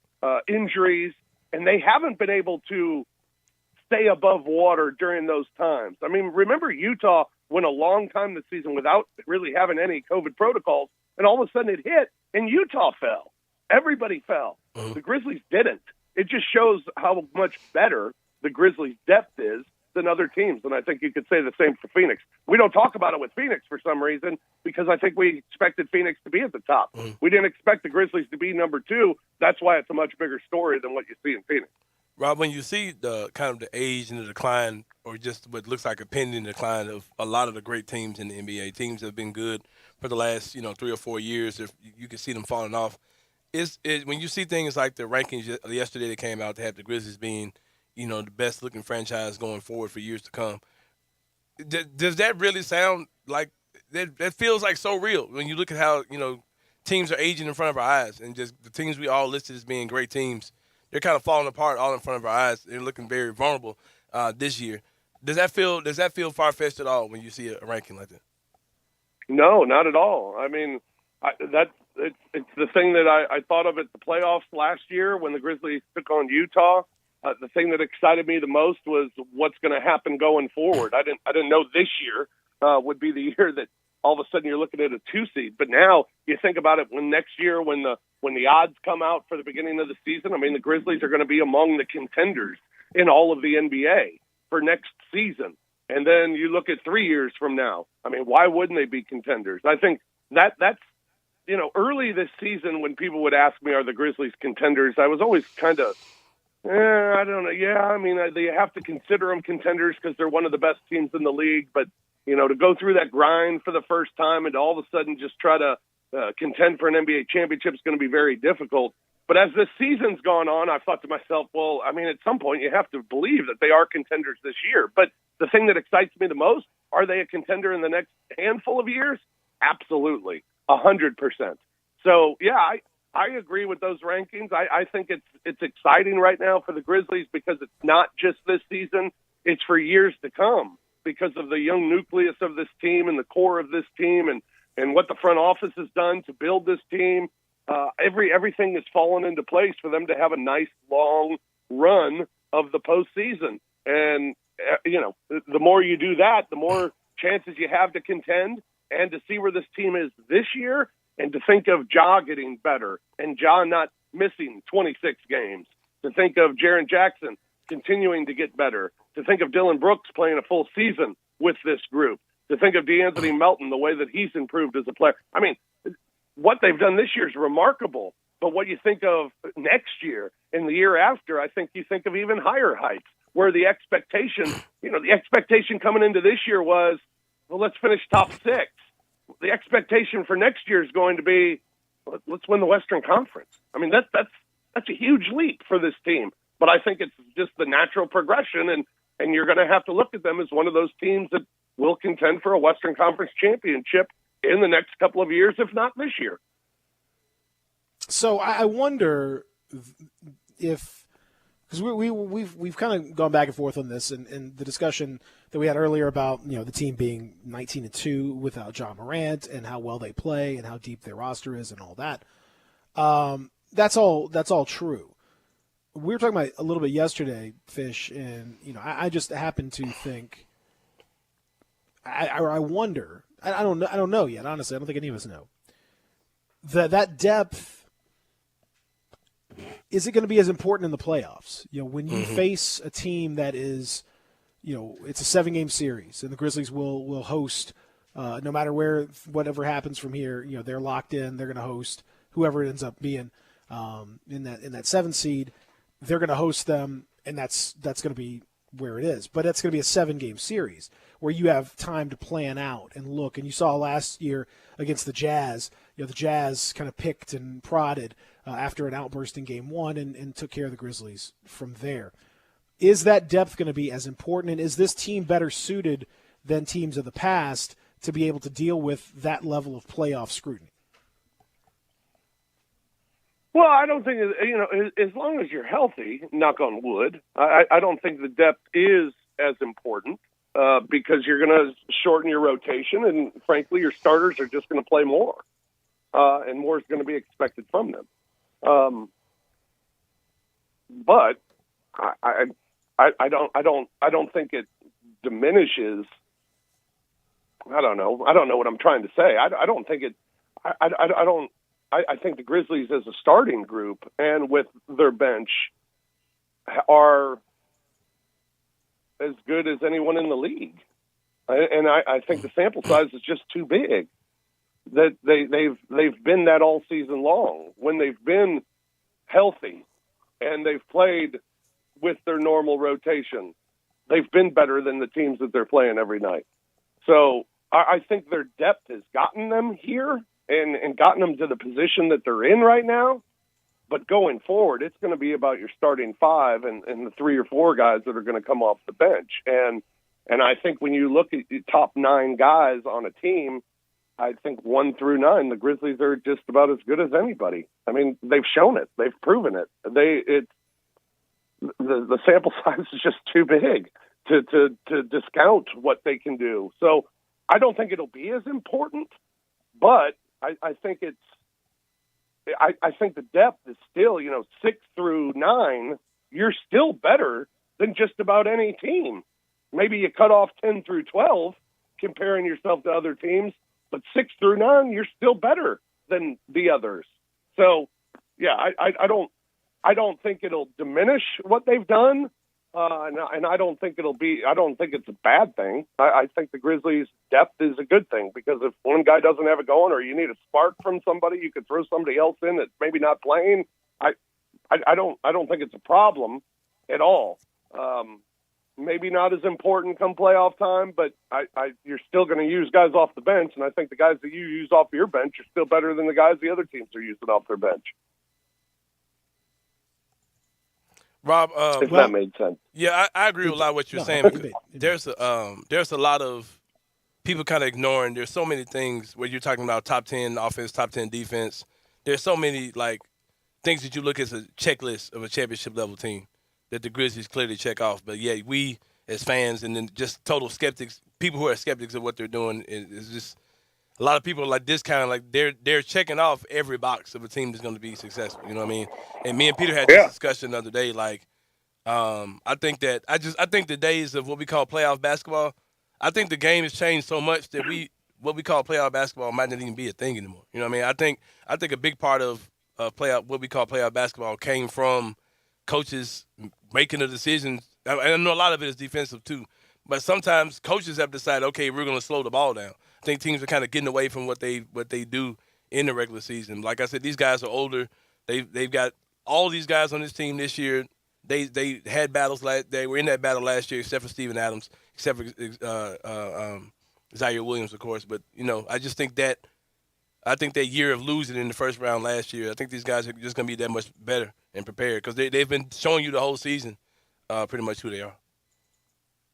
injuries, and they haven't been able to stay above water during those times. I mean, remember Utah went a long time this season without really having any COVID protocols, and all of a sudden it hit, and Utah fell. Everybody fell. The Grizzlies didn't. It just shows how much better the Grizzlies' depth is than other teams, and I think you could say the same for Phoenix. We don't talk about it with Phoenix for some reason because I think we expected Phoenix to be at the top. We didn't expect the Grizzlies to be number 2. That's why it's a much bigger story than what you see in Phoenix. Rob, when you see the kind of the age and the decline, or just what looks like a pending decline of a lot of the great teams in the NBA, teams that have been good for the last 3 or 4 years, if you can see them falling off. When you see things like the rankings yesterday that came out to have the Grizzlies being the best-looking franchise going forward for years to come. Does that really sound like that feels like so real when you look at how, teams are aging in front of our eyes, and just the teams we all listed as being great teams, they're kind of falling apart all in front of our eyes. They're looking very vulnerable this year. Does that feel far-fetched at all when you see a ranking like that? No, not at all. I mean, it's the thing that I thought of at the playoffs last year when the Grizzlies took on Utah. The thing that excited me the most was what's going to happen going forward. I didn't know this year would be the year that all of a sudden you're looking at a 2 seed. But now you think about it, when next year, when the odds come out for the beginning of the season, I mean, the Grizzlies are going to be among the contenders in all of the NBA for next season. And then you look at 3 years from now. I mean, why wouldn't they be contenders? I think that's early this season when people would ask me, are the Grizzlies contenders? I was always kind of, I don't know. Yeah, I mean, they have to consider them contenders because they're one of the best teams in the league. But, to go through that grind for the first time and to all of a sudden just try to contend for an NBA championship is going to be very difficult. But as this season's gone on, I've thought to myself, well, I mean, at some point you have to believe that they are contenders this year. But the thing that excites me the most, are they a contender in the next handful of years? Absolutely, 100%. So, yeah, I agree with those rankings. I think it's exciting right now for the Grizzlies because it's not just this season. It's for years to come because of the young nucleus of this team and the core of this team and what the front office has done to build this team. Everything has fallen into place for them to have a nice, long run of the postseason. And, the more you do that, the more chances you have to contend and to see where this team is this year. And to think of Ja getting better and Ja not missing 26 games, to think of Jaren Jackson continuing to get better, to think of Dylan Brooks playing a full season with this group, to think of DeAnthony Melton, the way that he's improved as a player. I mean, what they've done this year is remarkable, but what you think of next year and the year after, I think you think of even higher heights, where the expectation coming into this year was, well, let's finish top 6. The expectation for next year is going to be, let's win the Western Conference. I mean, that's a huge leap for this team. But I think it's just the natural progression, and you're going to have to look at them as one of those teams that will contend for a Western Conference championship in the next couple of years, if not this year. So I wonder if – because we've kind of gone back and forth on this, and the discussion that we had earlier about the team being 19-2 without John Morant and how well they play and how deep their roster is and all that. That's all true. We were talking about a little bit yesterday, Fish, and I just happen to think. I wonder. I don't know yet. Honestly, I don't think any of us know. That depth, is it going to be as important in the playoffs? When you face a team that is, it's a 7-game series, and the Grizzlies will host, no matter whatever happens from here. They're locked in. They're going to host whoever it ends up being in that 7 seed. They're going to host them, and that's going to be where it is. But it's going to be a 7-game series where you have time to plan out and look. And you saw last year against the Jazz, the Jazz kind of picked and prodded after an outburst in Game 1 and took care of the Grizzlies from there. Is that depth going to be as important? And is this team better suited than teams of the past to be able to deal with that level of playoff scrutiny? Well, I don't think, as long as you're healthy, knock on wood, I don't think the depth is as important because you're going to shorten your rotation, and frankly, your starters are just going to play more, and more is going to be expected from them. But I don't think it diminishes. I don't know what I'm trying to say. I don't think it. I think the Grizzlies as a starting group and with their bench are as good as anyone in the league. And I think the sample size is just too big. That they've been that all season long. When they've been healthy and they've played with their normal rotation, they've been better than the teams that they're playing every night. So I think their depth has gotten them here and gotten them to the position that they're in right now. But going forward, it's going to be about your starting 5 and the 3 or 4 guys that are going to come off the bench. And I think when you look at the top 9 guys on a team, I think 1 through 9, the Grizzlies are just about as good as anybody. I mean, they've shown it. They've proven it. The sample size is just too big to discount what they can do. So I don't think it'll be as important, but I think I think the depth is still, 6 through 9, you're still better than just about any team. Maybe you cut off 10 through 12, comparing yourself to other teams, but 6 through 9, you're still better than the others. So, yeah, I don't think it'll diminish what they've done, and I don't think it's a bad thing. I think the Grizzlies' depth is a good thing because if one guy doesn't have it going, or you need a spark from somebody, you could throw somebody else in that's maybe not playing. I don't think it's a problem at all. Maybe not as important come playoff time, but you're still going to use guys off the bench, and I think the guys that you use off your bench are still better than the guys the other teams are using off their bench. Rob, if that made sense. Yeah, I agree with a lot of what you're saying. Because there's a lot of people kind of ignoring. There's so many things where you're talking about top 10 offense, top 10 defense. There's so many things that you look at as a checklist of a championship level team that the Grizzlies clearly check off. But yeah, we as fans and then just total skeptics, people who are skeptics of what they're doing, is just a lot of people discounting. They're checking off every box of a team that's going to be successful. You know what I mean? And me and Peter had this discussion the other day. I think the days of what we call playoff basketball, I think the game has changed so much that what we call playoff basketball might not even be a thing anymore. You know what I mean? I think a big part of what we call playoff basketball came from coaches making the decisions. I know a lot of it is defensive too, but sometimes coaches have decided, okay, we're going to slow the ball down. I think teams are kind of getting away from what they do in the regular season. Like I said, these guys are older. They've got all these guys on this team this year. They had battles they were in that battle last year, except for Steven Adams, except for Zaire Williams, of course. But I just think that year of losing in the first round last year, I think these guys are just going to be that much better and prepared because they've been showing you the whole season pretty much who they are.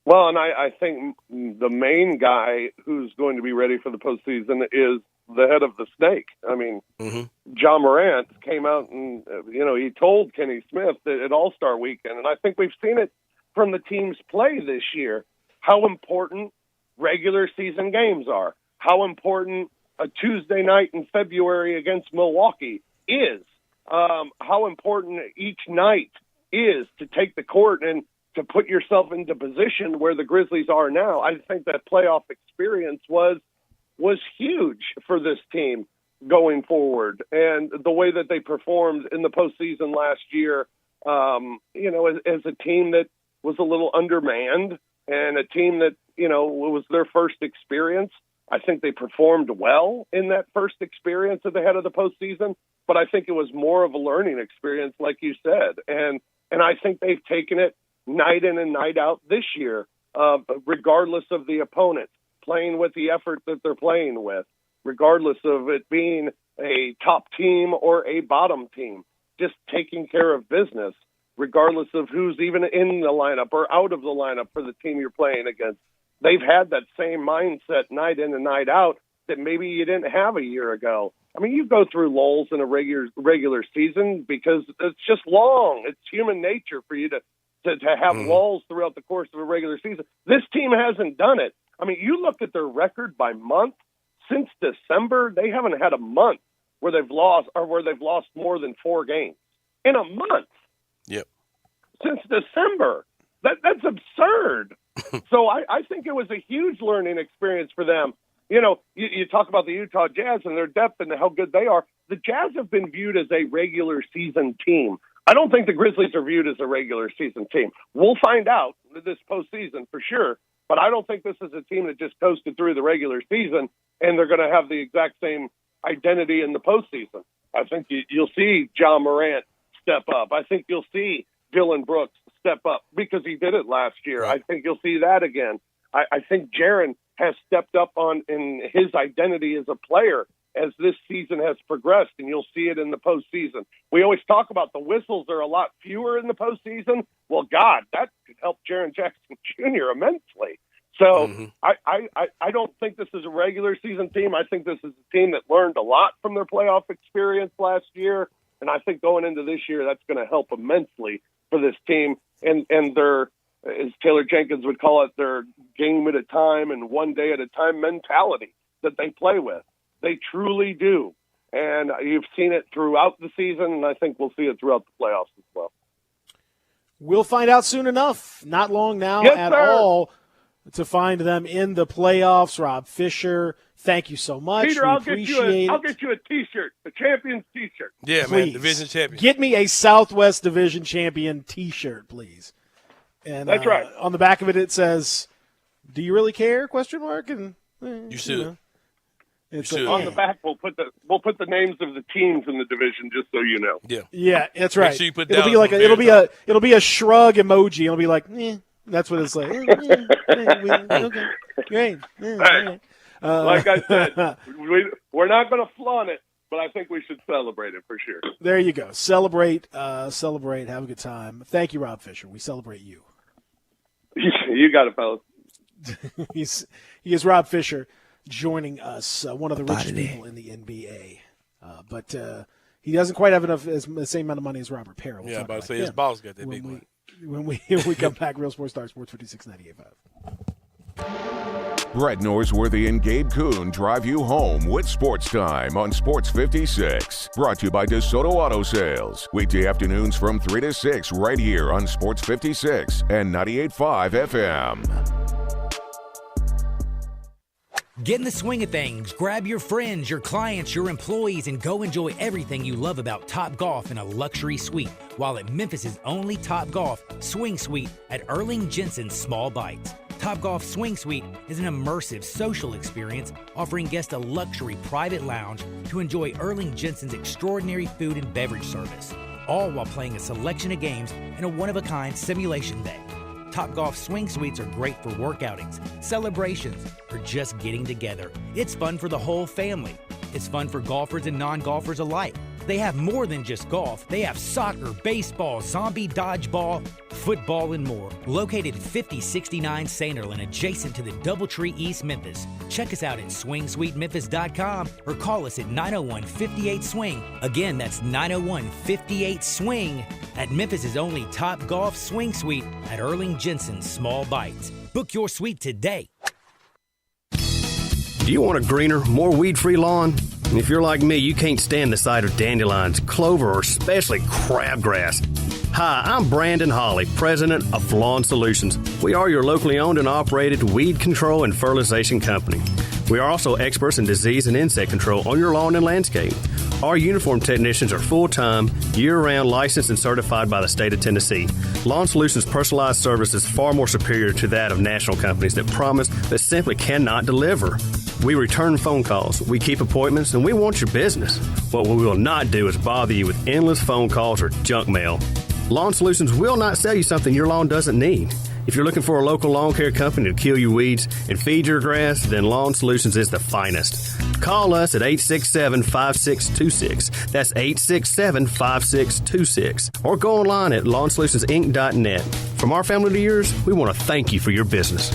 Well, and I think the main guy who's going to be ready for the postseason is the head of the snake. I mean, John Morant came out and, he told Kenny Smith that at All-Star Weekend, and I think we've seen it from the team's play this year, how important regular season games are, how important a Tuesday night in February against Milwaukee is, how important each night is to take the court and to put yourself into position where the Grizzlies are now. I think that playoff experience was huge for this team going forward. And the way that they performed in the postseason last year, as a team that was a little undermanned and a team that, it was their first experience. I think they performed well in that first experience at the head of the postseason, but I think it was more of a learning experience, like you said. And I think they've taken it night in and night out this year, regardless of the opponent, playing with the effort that they're playing with, regardless of it being a top team or a bottom team, just taking care of business, regardless of who's even in the lineup or out of the lineup for the team you're playing against. They've had that same mindset night in and night out that maybe you didn't have a year ago. I mean, you go through lulls in a regular season because it's just long. It's human nature for you to have lulls throughout the course of a regular season. This team hasn't done it. I mean, you look at their record by month. Since December, they haven't had a month where they've lost more than 4 games in a month. Yep. Since December. That's absurd. So I think it was a huge learning experience for them. You talk about the Utah Jazz and their depth and how good they are. The Jazz have been viewed as a regular season team. I don't think the Grizzlies are viewed as a regular season team. We'll find out this postseason for sure, but I don't think this is a team that just coasted through the regular season and they're going to have the exact same identity in the postseason. I think you'll see John Morant step up. I think you'll see Dylan Brooks step up because he did it last year. I think you'll see that again. I think Jaren has stepped up in his identity as a player as this season has progressed, and you'll see it in the postseason. We always talk about the whistles are a lot fewer in the postseason. Well, God, that could help Jaren Jackson Jr. immensely. So I don't think this is a regular season team. I think this is a team that learned a lot from their playoff experience last year, and I think going into this year, that's going to help immensely for this team and their, as Taylor Jenkins would call it, their game at a time and one day at a time mentality that they play with. They truly do. And you've seen it throughout the season, and I think we'll see it throughout the playoffs as well. We'll find out soon enough. Not long now all to find them in the playoffs. Rob Fisher, thank you so much. Peter, I'll get you a T-shirt, a Champions T-shirt. Yeah, please. Man, Division champion. Get me a Southwest Division champion T-shirt, please. And that's right. On the back of it, it says, "Do you really care?" ? And you should. It's on the back. We'll put the names of the teams in the division, just so you know. Yeah, that's right. Make sure you put it'll be like it'll be a shrug emoji. It'll be like, that's what it's like. Okay, great. Like I said, we're not going to flaunt it, but I think we should celebrate it for sure. There you go. Celebrate. Have a good time. Thank you, Rob Fisher. We celebrate you. You got it, fellas. He is Rob Fisher joining us, one of the richest people in the NBA. But he doesn't quite have the same amount of money as Robert Perry. We'll about to say his boss got that big money. When we come back, Real Sports Star Sports 56.98.5. Brett Norsworthy and Gabe Kuhn drive you home with Sports Time on Sports 56. Brought to you by DeSoto Auto Sales. Weekday afternoons from 3 to 6 right here on Sports 56 and 98.5 FM. Get in the swing of things. Grab your friends, your clients, your employees, and go enjoy everything you love about Topgolf in a luxury suite while at Memphis' only Topgolf Swing Suite at Erling Jensen's Small Bites. Topgolf Swing Suite is an immersive social experience offering guests a luxury private lounge to enjoy Erling Jensen's extraordinary food and beverage service, all while playing a selection of games in a one-of-a-kind simulation day. Topgolf Swing Suites are great for work outings, celebrations, or just getting together. It's fun for the whole family. It's fun for golfers and non-golfers alike. They have more than just golf. They have soccer, baseball, zombie dodgeball, football, and more. Located at 5069 Sanderlin, adjacent to the Doubletree East Memphis. Check us out at SwingSuiteMemphis.com or call us at 901-58-SWING. Again, that's 901-58-SWING at Memphis' only Top Golf Swing Suite at Erling Jensen's Small Bites. Book your suite today. Do you want a greener, more weed-free lawn? If you're like me, you can't stand the sight of dandelions, clover, or especially crabgrass. Hi, I'm Brandon Hawley, president of Lawn Solutions. We are your locally owned and operated weed control and fertilization company. We are also experts in disease and insect control on your lawn and landscape. Our uniformed technicians are full-time, year-round licensed and certified by the state of Tennessee. Lawn Solutions' personalized service is far more superior to that of national companies that promise but simply cannot deliver. We return phone calls, we keep appointments, and we want your business. What we will not do is bother you with endless phone calls or junk mail. Lawn Solutions will not sell you something your lawn doesn't need. If you're looking for a local lawn care company to kill your weeds and feed your grass, then Lawn Solutions is the finest. Call us at 867-5626. That's 867-5626. Or go online at lawnsolutionsinc.net. From our family to yours, we want to thank you for your business.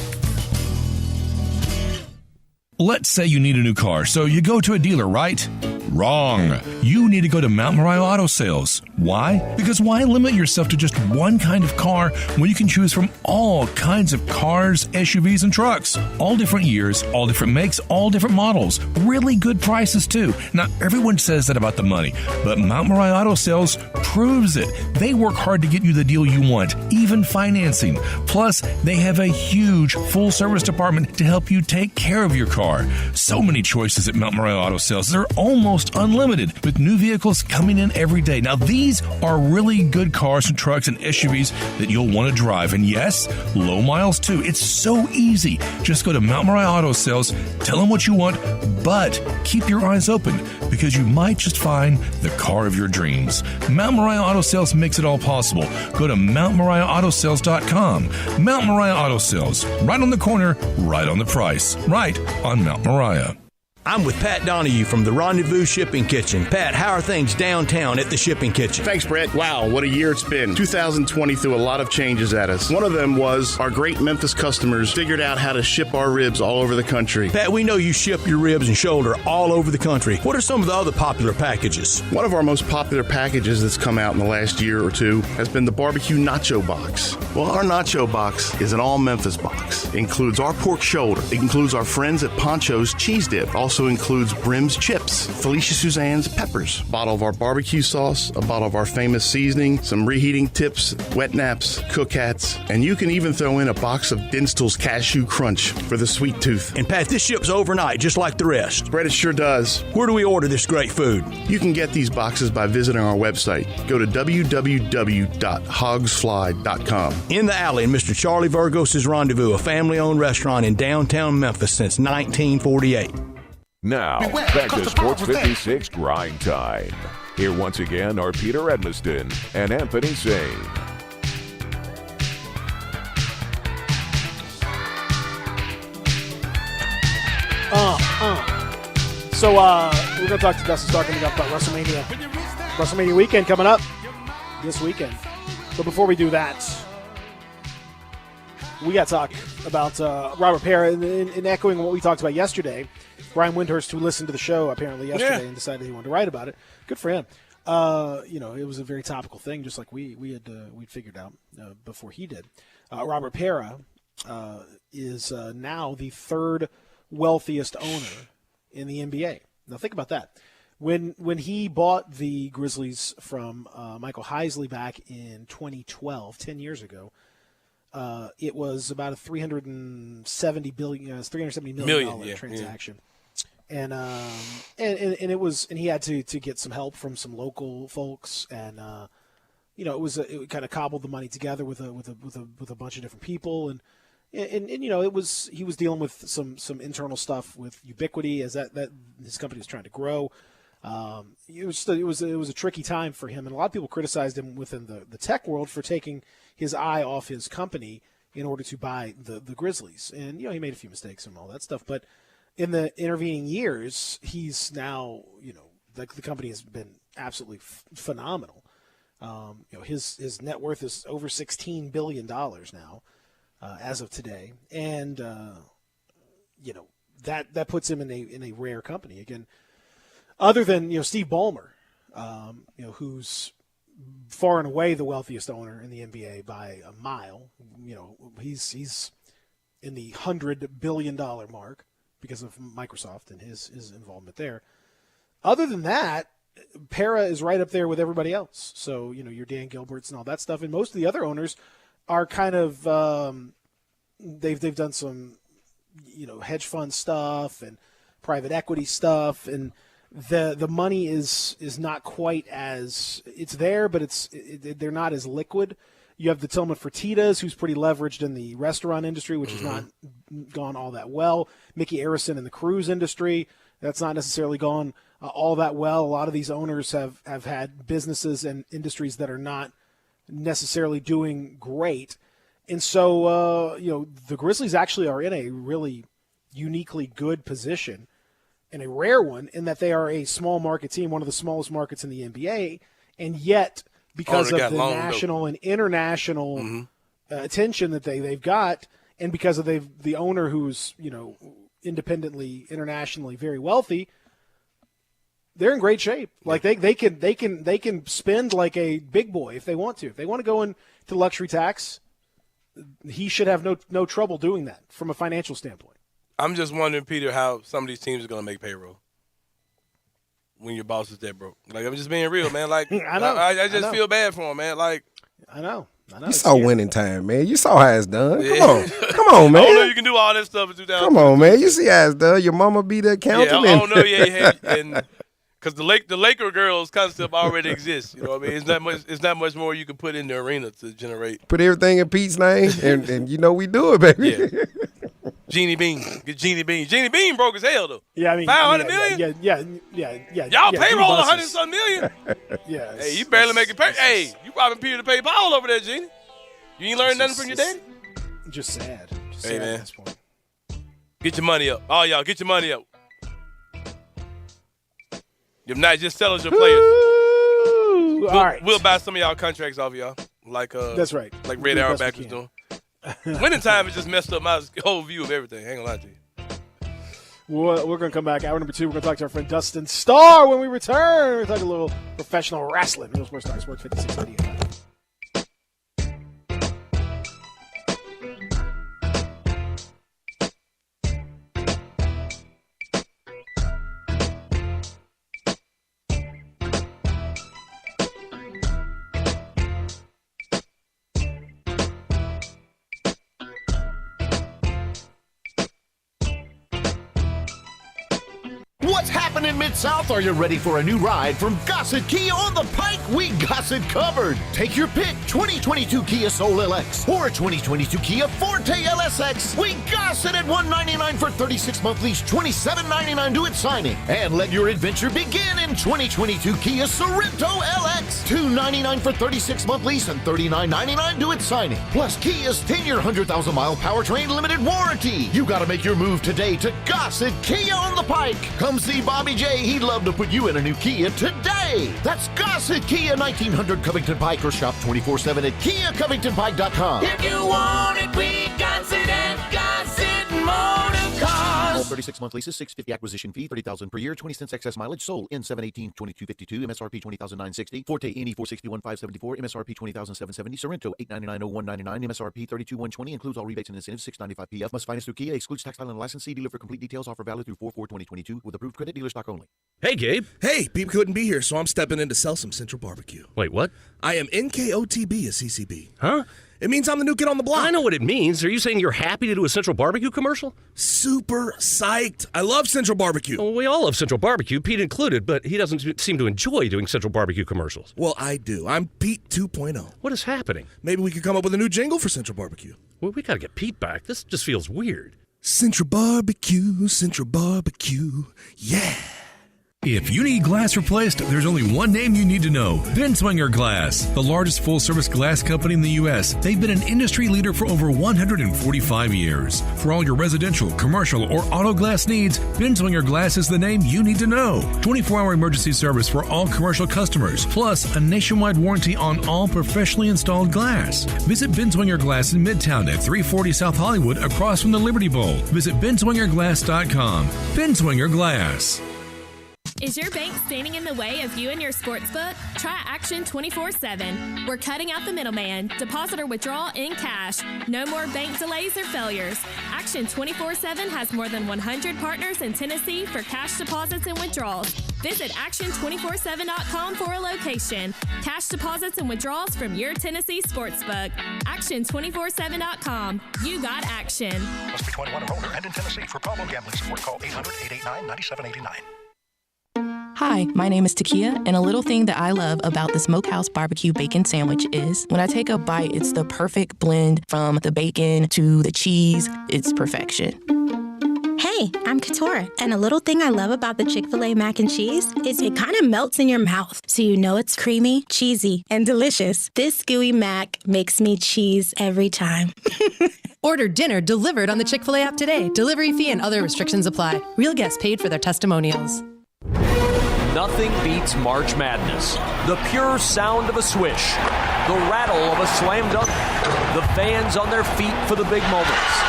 Let's say you need a new car, so you go to a dealer, right? Wrong. You need to go to Mount Moriah Auto Sales. Why? Because why limit yourself to just one kind of car when you can choose from all kinds of cars, SUVs, and trucks? All different years, all different makes, all different models. Really good prices, too. Now, everyone says that about the money, but Mount Moriah Auto Sales proves it. They work hard to get you the deal you want, even financing. Plus, they have a huge full-service department to help you take care of your car. So many choices at Mount Moriah Auto Sales. They're almost unlimited, with new vehicles coming in every day. Now, these are really good cars and trucks and SUVs that you'll want to drive. And yes, low miles too. It's so easy. Just go to Mount Moriah Auto Sales, tell them what you want, but keep your eyes open because you might just find the car of your dreams. Mount Moriah Auto Sales makes it all possible. Go to MountMoriahAutoSales.com. Mount Moriah Auto Sales, right on the corner, right on the price, right on Mount Moriah. I'm with Pat Donahue from the Rendezvous Shipping Kitchen. Pat, how are things downtown at the Shipping Kitchen? Thanks, Brett. Wow, what a year it's been. 2020 threw a lot of changes at us. One of them was our great Memphis customers figured out how to ship our ribs all over the country. Pat, we know you ship your ribs and shoulder all over the country. What are some of the other popular packages? One of our most popular packages that's come out in the last year or two has been the barbecue nacho box. Well, our nacho box is an all Memphis box. It includes our pork shoulder. It includes our friends at Poncho's cheese dip. Also includes Brim's chips, Felicia Suzanne's peppers, a bottle of our barbecue sauce, a bottle of our famous seasoning, some reheating tips, wet naps, cook hats, and you can even throw in a box of Dinstall's Cashew Crunch for the sweet tooth. And Pat, this ships overnight just like the rest. Brett, it sure does. Where do we order this great food? You can get these boxes by visiting our website. Go to www.hogsfly.com. In the Alley in Mr. Charlie Virgos' Rendezvous, a family-owned restaurant in downtown Memphis since 1948. Now, back to Sports 56 Grind Time. Here once again are Peter Edmiston and Anthony Sane. So we're going to talk to Dustin Stark coming up about WrestleMania weekend coming up this weekend. But before we do that, we got to talk about Robert Pera in echoing what we talked about yesterday. Brian Windhurst, who listened to the show apparently yesterday and decided he wanted to write about it. Good for him. It was a very topical thing, just like we'd figured out before he did. Robert Pera is now the third wealthiest owner in the NBA. Now think about that. When he bought the Grizzlies from Michael Heisley back in 2012, 10 years ago, it was about a $370 million transaction. And it was, and he had to get some help from some local folks, and it kind of cobbled the money together with a bunch of different people, and he was dealing with some internal stuff with Ubiquity as that his company was trying to grow. It was a tricky time for him, and a lot of people criticized him within the tech world for taking his eye off his company in order to buy the Grizzlies, and he made a few mistakes and all that stuff, but in the intervening years, he's now, the company has been absolutely phenomenal. His net worth is over $16 billion now as of today. And, that puts him in a rare company. Again, other than, Steve Ballmer, who's far and away the wealthiest owner in the NBA by a mile. He's in the $100 billion mark because of Microsoft and his involvement there. Other than that, Para is right up there with everybody else. So, your Dan Gilberts and all that stuff. And most of the other owners are kind of they've done some, hedge fund stuff and private equity stuff, and the money is not quite as it's there, but they're not as liquid. You have the Tillman Fertittas, who's pretty leveraged in the restaurant industry, which has not gone all that well. Mickey Arison in the cruise industry, that's not necessarily gone all that well. A lot of these owners have had businesses and industries that are not necessarily doing great. And so, the Grizzlies actually are in a really uniquely good position, and a rare one, in that they are a small market team, one of the smallest markets in the NBA, and yet because of the national and international attention that they've got, and because of the owner who's independently, internationally very wealthy, they're in great shape. Like they can spend like a big boy if they want to. If they want to go into luxury tax, he should have no trouble doing that from a financial standpoint. I'm just wondering, Peter, how some of these teams are going to make payroll when your boss is that broke. Like, I'm just being real, man. Like, I know. I just feel bad for him, man. Like, I know. You saw Winning Time, man. You saw how it's done. Come on, man. I don't know you can do all that stuff in 2000. Come on, man. You see how it's done. Your mama be the accountant. Yeah, I don't know. Yeah, because the Laker girls concept already exists. You know what I mean? It's not much more you can put in the arena to generate. Put everything in Pete's name, and we do it, baby. Yeah. Jeannie Bean. Get Jeannie Bean. Jeannie Bean broke as hell, though. Yeah, I mean, $500 million? Yeah. Y'all payroll $100-something million? Yeah. Hey, you barely make it pay. Hey, you robbing Peter to pay Paul over there, Jeannie. You ain't learned nothing from your daddy? Just sad. Hey, man. At this point. Get your money up. All y'all, get your money up. If not, just sell us your players. All right. We'll buy some of y'all contracts off of y'all. Like that's right. Like Red Auerbach was doing. Winning Time has just messed up my whole view of everything. Hang on, lie to you. We're going to come back. Hour number 2, we're going to talk to our friend Dustin Starr when we return. We're talking a little professional wrestling. Real Sports Talk, Sports 5688. What's happening Mid-South? Are you ready for a new ride from Gossett Kia on the Pike? We got it covered. Take your pick, 2022 Kia Soul LX or 2022 Kia Forte LSX. We got it at $199 for 36-month lease, $27.99 due at signing. And let your adventure begin in 2022 Kia Sorento LX. $299 for 36-month lease and $39.99 due at signing. Plus Kia's 10-year, 100,000-mile powertrain limited warranty. You got to make your move today to Gossett Kia on the Pike. Come see Bobby J. He'd love to put you in a new Kia today. That's Gossett Kia, 1900 Covington Pike, or shop 24/7 at KiaCovingtonPike.com. If you want it, we got it at Gossett Motor Cars. All 36-month leases, $650 acquisition fee, $30,000 per year, 20 cents excess mileage. Sold in 7/18/2252. MSRP $20,960. Forte NE $461,574. MSRP $20,770. Sorento $899,0199. MSRP $32,120. Includes all rebates and incentives. $695 PF. Must finance through Kia. Excludes tax title and license. See dealer for complete details. Offer valid through 4/4/2022 with approved credit. Dealer stock only. Hey, Gabe. Hey, Beep couldn't be here, so I'm stepping in to sell some Central Barbecue. Wait, what? I am NKOTB at CCB. Huh? It means I'm the new kid on the block. I know what it means. Are you saying you're happy to do a Central Barbecue commercial? Super psyched. I love Central Barbecue. Well, we all love Central Barbecue, Pete included, but he doesn't seem to enjoy doing Central Barbecue commercials. Well, I do. I'm Pete 2.0. What is happening? Maybe we could come up with a new jingle for Central Barbecue. Well, we got to get Pete back. This just feels weird. Central Barbecue, Central Barbecue, yeah. If you need glass replaced, there's only one name you need to know. Binswanger Glass, the largest full-service glass company in the U.S. They've been an industry leader for over 145 years. For all your residential, commercial, or auto glass needs, Binswanger Glass is the name you need to know. 24-hour emergency service for all commercial customers, plus a nationwide warranty on all professionally installed glass. Visit Binswanger Glass in Midtown at 340 South Hollywood across from the Liberty Bowl. Visit binswingerglass.com. Binswanger Glass. Is your bank standing in the way of you and your sportsbook? Try Action 24/7. We're cutting out the middleman. Deposit or withdrawal in cash. No more bank delays or failures. Action 24/7 has more than 100 partners in Tennessee for cash deposits and withdrawals. Visit action247.com for a location. Cash deposits and withdrawals from your Tennessee sportsbook. Action247.com. You got action. Must be 21 or older and in Tennessee. For problem gambling support, call 800-889-9789. Hi, my name is Takia, and a little thing that I love about the Smokehouse Barbecue Bacon Sandwich is when I take a bite, it's the perfect blend from the bacon to the cheese. It's perfection. Hey, I'm Katora, and a little thing I love about the Chick-fil-A mac and cheese is it kind of melts in your mouth, so you know it's creamy, cheesy, and delicious. This gooey mac makes me cheese every time. Order dinner delivered on the Chick-fil-A app today. Delivery fee and other restrictions apply. Real guests paid for their testimonials. Nothing beats March Madness. The pure sound of a swish, the rattle of a slam dunk, the fans on their feet for the big moments.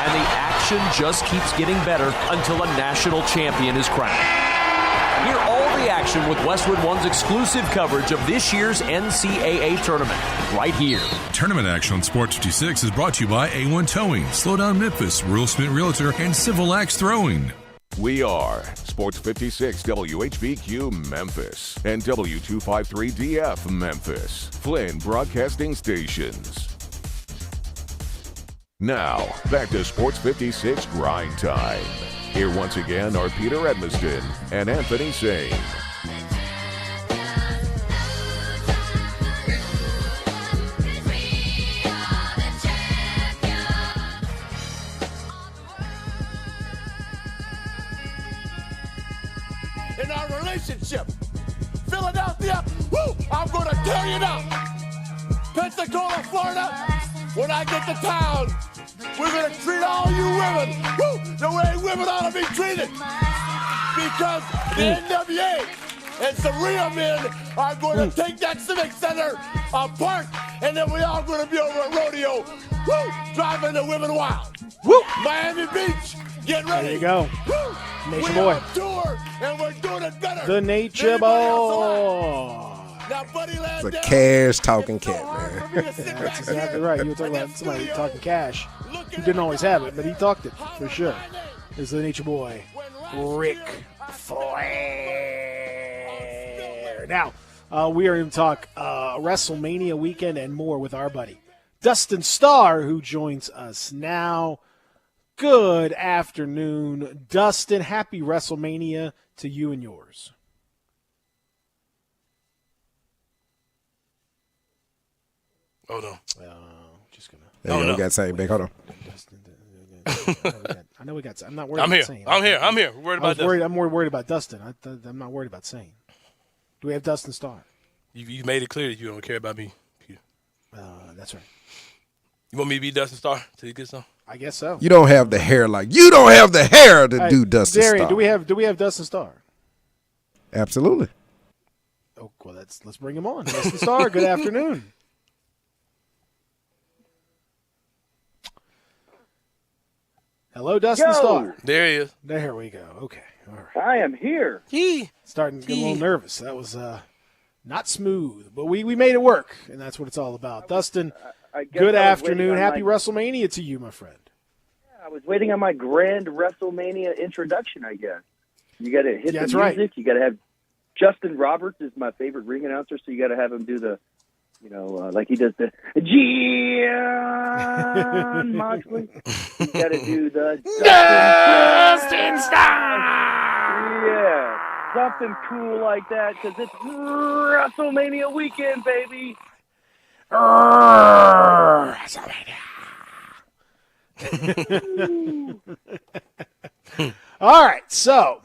And the action just keeps getting better until a national champion is crowned. Hear all the action with Westwood One's exclusive coverage of this year's NCAA tournament, right here. Tournament action on Sports 56 is brought to you by A1 Towing, Slow Down Memphis, Rural Smith Realtor, and Civil Axe Throwing. We are Sports 56 WHBQ Memphis and W253DF Memphis, Flynn Broadcasting Stations. Now, back to Sports 56 Grind Time. Here once again are Peter Edmiston and Anthony Sane. In our relationship, Philadelphia, woo, I'm gonna tear you down. Pensacola, Florida, when I get to town, we're gonna treat all you women, woo, the way women ought to be treated. Because the NWA and some real men are going to take that Civic Center apart, and then we all going to be over at Rodeo, woo, driving the women wild. Woo! Miami Beach, get ready. There you go. Woo! Nature we Boy. on tour, and we're doing it better. The Nature Boy. Now, Buddy It's a cash talking cat, man. That's exactly right. You were talking about somebody talking cash who didn't always have it, but he talked it for sure. It's the Nature Boy, Ric Flair. Now, we are going to talk WrestleMania weekend and more with our buddy Dustin Starr, who joins us now. Good afternoon, Dustin. Happy WrestleMania to you and yours. Oh, no. Just going to. There you go. We got Sane back. Hold on. I know we got. I'm not worried I'm about here. Sane. I'm here. I'm here. We're worried about Dustin. I'm more worried about Dustin. I'm not worried about Sane. Do we have Dustin Starr? You made it clear that you don't care about me. That's right. You want me to be Dustin Starr till you get some? I guess so. You don't have the hair to do Dustin Darian, Starr. do we have Dustin Starr? Absolutely. Oh, well, let's bring him on. Dustin Starr, good afternoon. Hello, Dustin Starr. There he is. There we go. Okay. All right. I am here. Starting to get a little nervous. That was not smooth, but we made it work, and that's what it's all about. Dustin, good afternoon. Happy WrestleMania to you, my friend. I was waiting on my grand WrestleMania introduction, I guess. You got to hit the music. Right. You got to have Justin Roberts is my favorite ring announcer, so you got to have him do the, like he does the John Moxley. You got to do the Dustin Starr. Yeah, something cool like that because it's WrestleMania weekend, baby. All right, so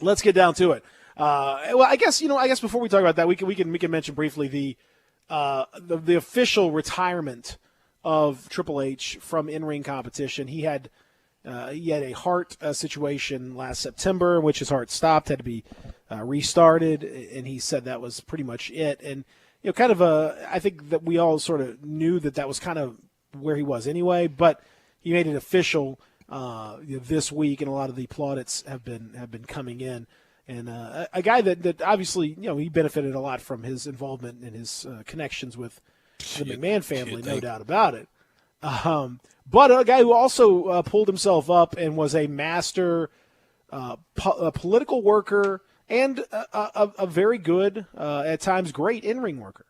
let's get down to it. Well, I guess before we talk about that, we can mention briefly the official retirement of Triple H from in-ring competition. He had a heart situation last September in which his heart stopped, had to be restarted, and he said that was pretty much it. And I think that we all sort of knew that was kind of where he was anyway, but he made it official this week, and a lot of the plaudits have been coming in. And a guy that obviously, he benefited a lot from his involvement and his connections with the McMahon family, no doubt about it. But a guy who also pulled himself up and was a master a political worker and a very good, at times great in-ring worker.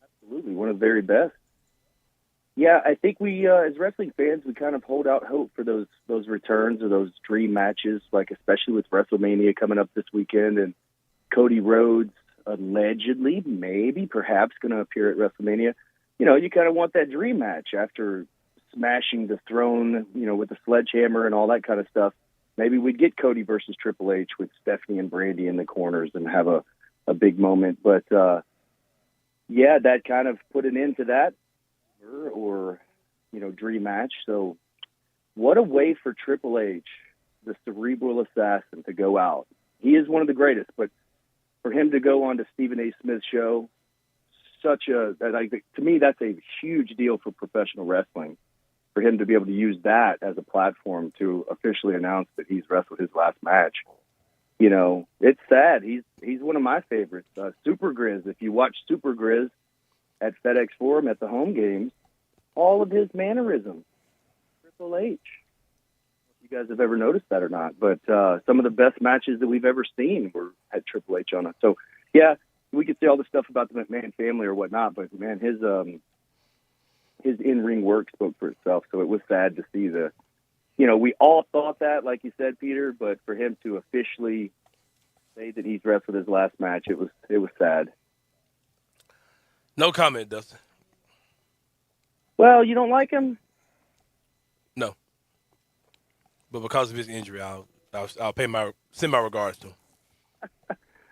Absolutely, one of the very best. Yeah, I think we, as wrestling fans, we kind of hold out hope for those returns or those dream matches, like especially with WrestleMania coming up this weekend and Cody Rhodes allegedly, maybe, perhaps going to appear at WrestleMania. You kind of want that dream match after smashing the throne, with the sledgehammer and all that kind of stuff. Maybe we'd get Cody versus Triple H with Stephanie and Brandy in the corners and have a big moment. But, yeah, that kind of put an end to that. Or dream match. So what a way for Triple H, the cerebral assassin, to go out. He is one of the greatest, but for him to go on to Stephen A. Smith's show, to me, that's a huge deal for professional wrestling, for him to be able to use that as a platform to officially announce that he's wrestled his last match. It's sad. He's one of my favorites. Super Grizz, if you watch Super Grizz at FedEx Forum at the home games, all of his mannerisms, Triple H. If you guys have ever noticed that or not, but some of the best matches that we've ever seen were had Triple H on it. So, yeah, we could say all the stuff about the McMahon family or whatnot, but man, his in-ring work spoke for itself. So it was sad to see we all thought that, like you said, Peter, but for him to officially say that he's wrestled his last match, it was sad. No comment, Dustin. Well, you don't like him? No. But because of his injury, I'll send my regards to him.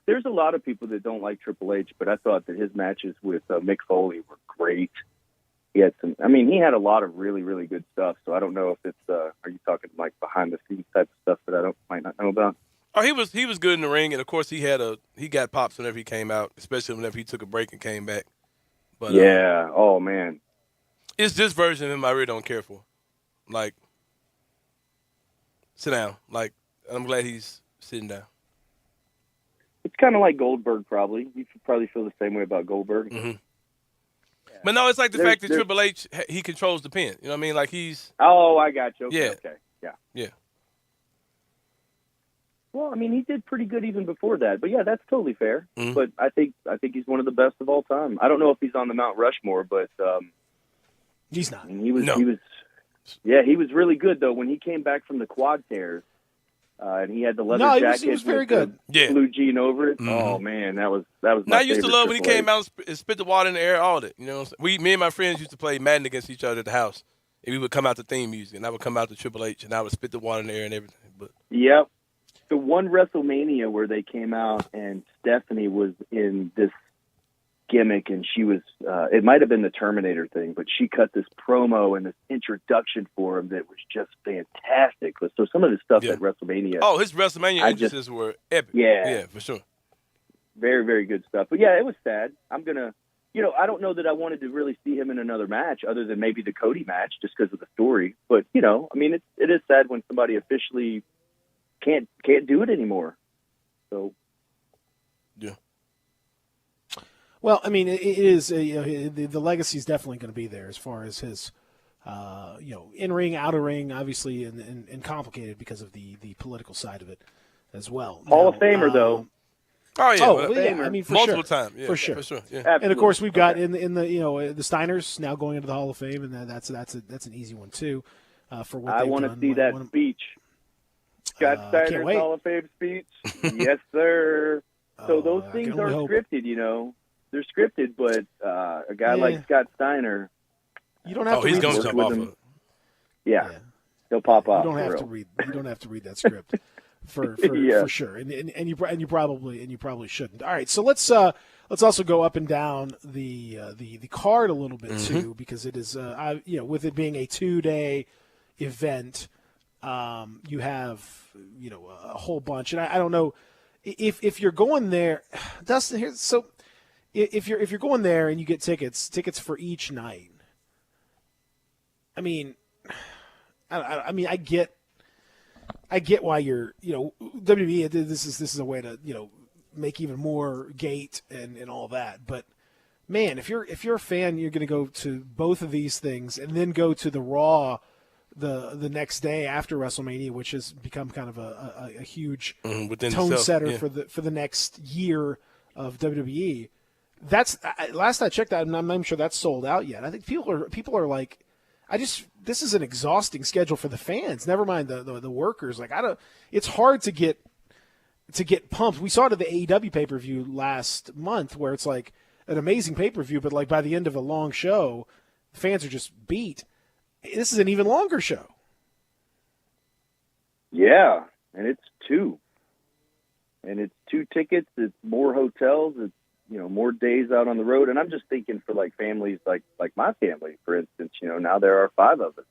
There's a lot of people that don't like Triple H, but I thought that his matches with Mick Foley were great. He had he had a lot of really, really good stuff. So I don't know if it's, are you talking like behind the scenes type of stuff that I might not know about? Oh, he was good in the ring, and of course he got pops whenever he came out, especially whenever he took a break and came back. But yeah, oh man, it's this version of him I really don't care for. Like, sit down. Like, I'm glad he's sitting down. It's kind of like Goldberg, probably. You probably feel the same way about Goldberg. Mm-hmm. Yeah. But no, it's like the fact that Triple H, he controls the pen. You know what I mean? Like he's. Oh, I got you. Okay, yeah. Okay. Yeah. Yeah. Well, he did pretty good even before that. But yeah, that's totally fair. Mm-hmm. But I think he's one of the best of all time. I don't know if he's on the Mount Rushmore, but he's not. He was. Yeah, he was really good though when he came back from the quad tears, and he had the leather jacket. He was very good. Yeah, blue jean over it. Mm-hmm. Oh man, that was. Now I used to love when he came out and spit the water in the air. All that, me and my friends used to play Madden against each other at the house, and we would come out to theme music, and I would come out to Triple H, and I would spit the water in the air and everything. But yep. The one WrestleMania where they came out and Stephanie was in this gimmick and she was, it might have been the Terminator thing, but she cut this promo and this introduction for him that was just fantastic. So some of the stuff at WrestleMania. Oh, his WrestleMania entrances were epic. Yeah, for sure. Very, very good stuff. But yeah, it was sad. I'm going to, I don't know that I wanted to really see him in another match other than maybe the Cody match just because of the story. But, it is sad when somebody officially can't do it anymore. So, yeah. Well, it is the legacy is definitely going to be there as far as his, in ring, out of ring, obviously, and complicated because of the political side of it as well. Hall of Famer though. Oh yeah, for multiple sure. times, yeah, for sure. Yeah. Absolutely. And of course, we've got in the the Steiners now going into the Hall of Fame, and that's an easy one too. For what I want to see that speech. Scott Steiner's Hall of Fame speech. Yes, sir. So those things are scripted, They're scripted, but a guy like Scott Steiner, you don't have to. He's read going to the jump off of it. Yeah, he'll pop off. You don't have to read that script. for Yeah. for sure, and you probably shouldn't. All right, so let's also go up and down the card a little bit too, because it is with it being a 2-day event, you have a whole bunch, and I don't know if you're going there, Dustin. If you're going there and you get tickets for each night, I mean, I get why you're WWE. This is a way to make even more gate and all that. But man, if you're a fan, you're going to go to both of these things and then go to the Raw the next day after WrestleMania, which has become kind of a huge tone setter for the next year of WWE. That's last I checked. I'm not even sure that's sold out yet. I think people are like, this is an exhausting schedule for the fans. Never mind the workers. Like it's hard to get pumped. We saw it at the AEW pay-per-view last month, where it's like an amazing pay-per-view, but like by the end of a long show, fans are just beat. This is an even longer show. Yeah, and it's 2. And it's 2 tickets. It's more hotels. It's more days out on the road. And I'm just thinking for like families like my family, for instance, now there are 5 of us.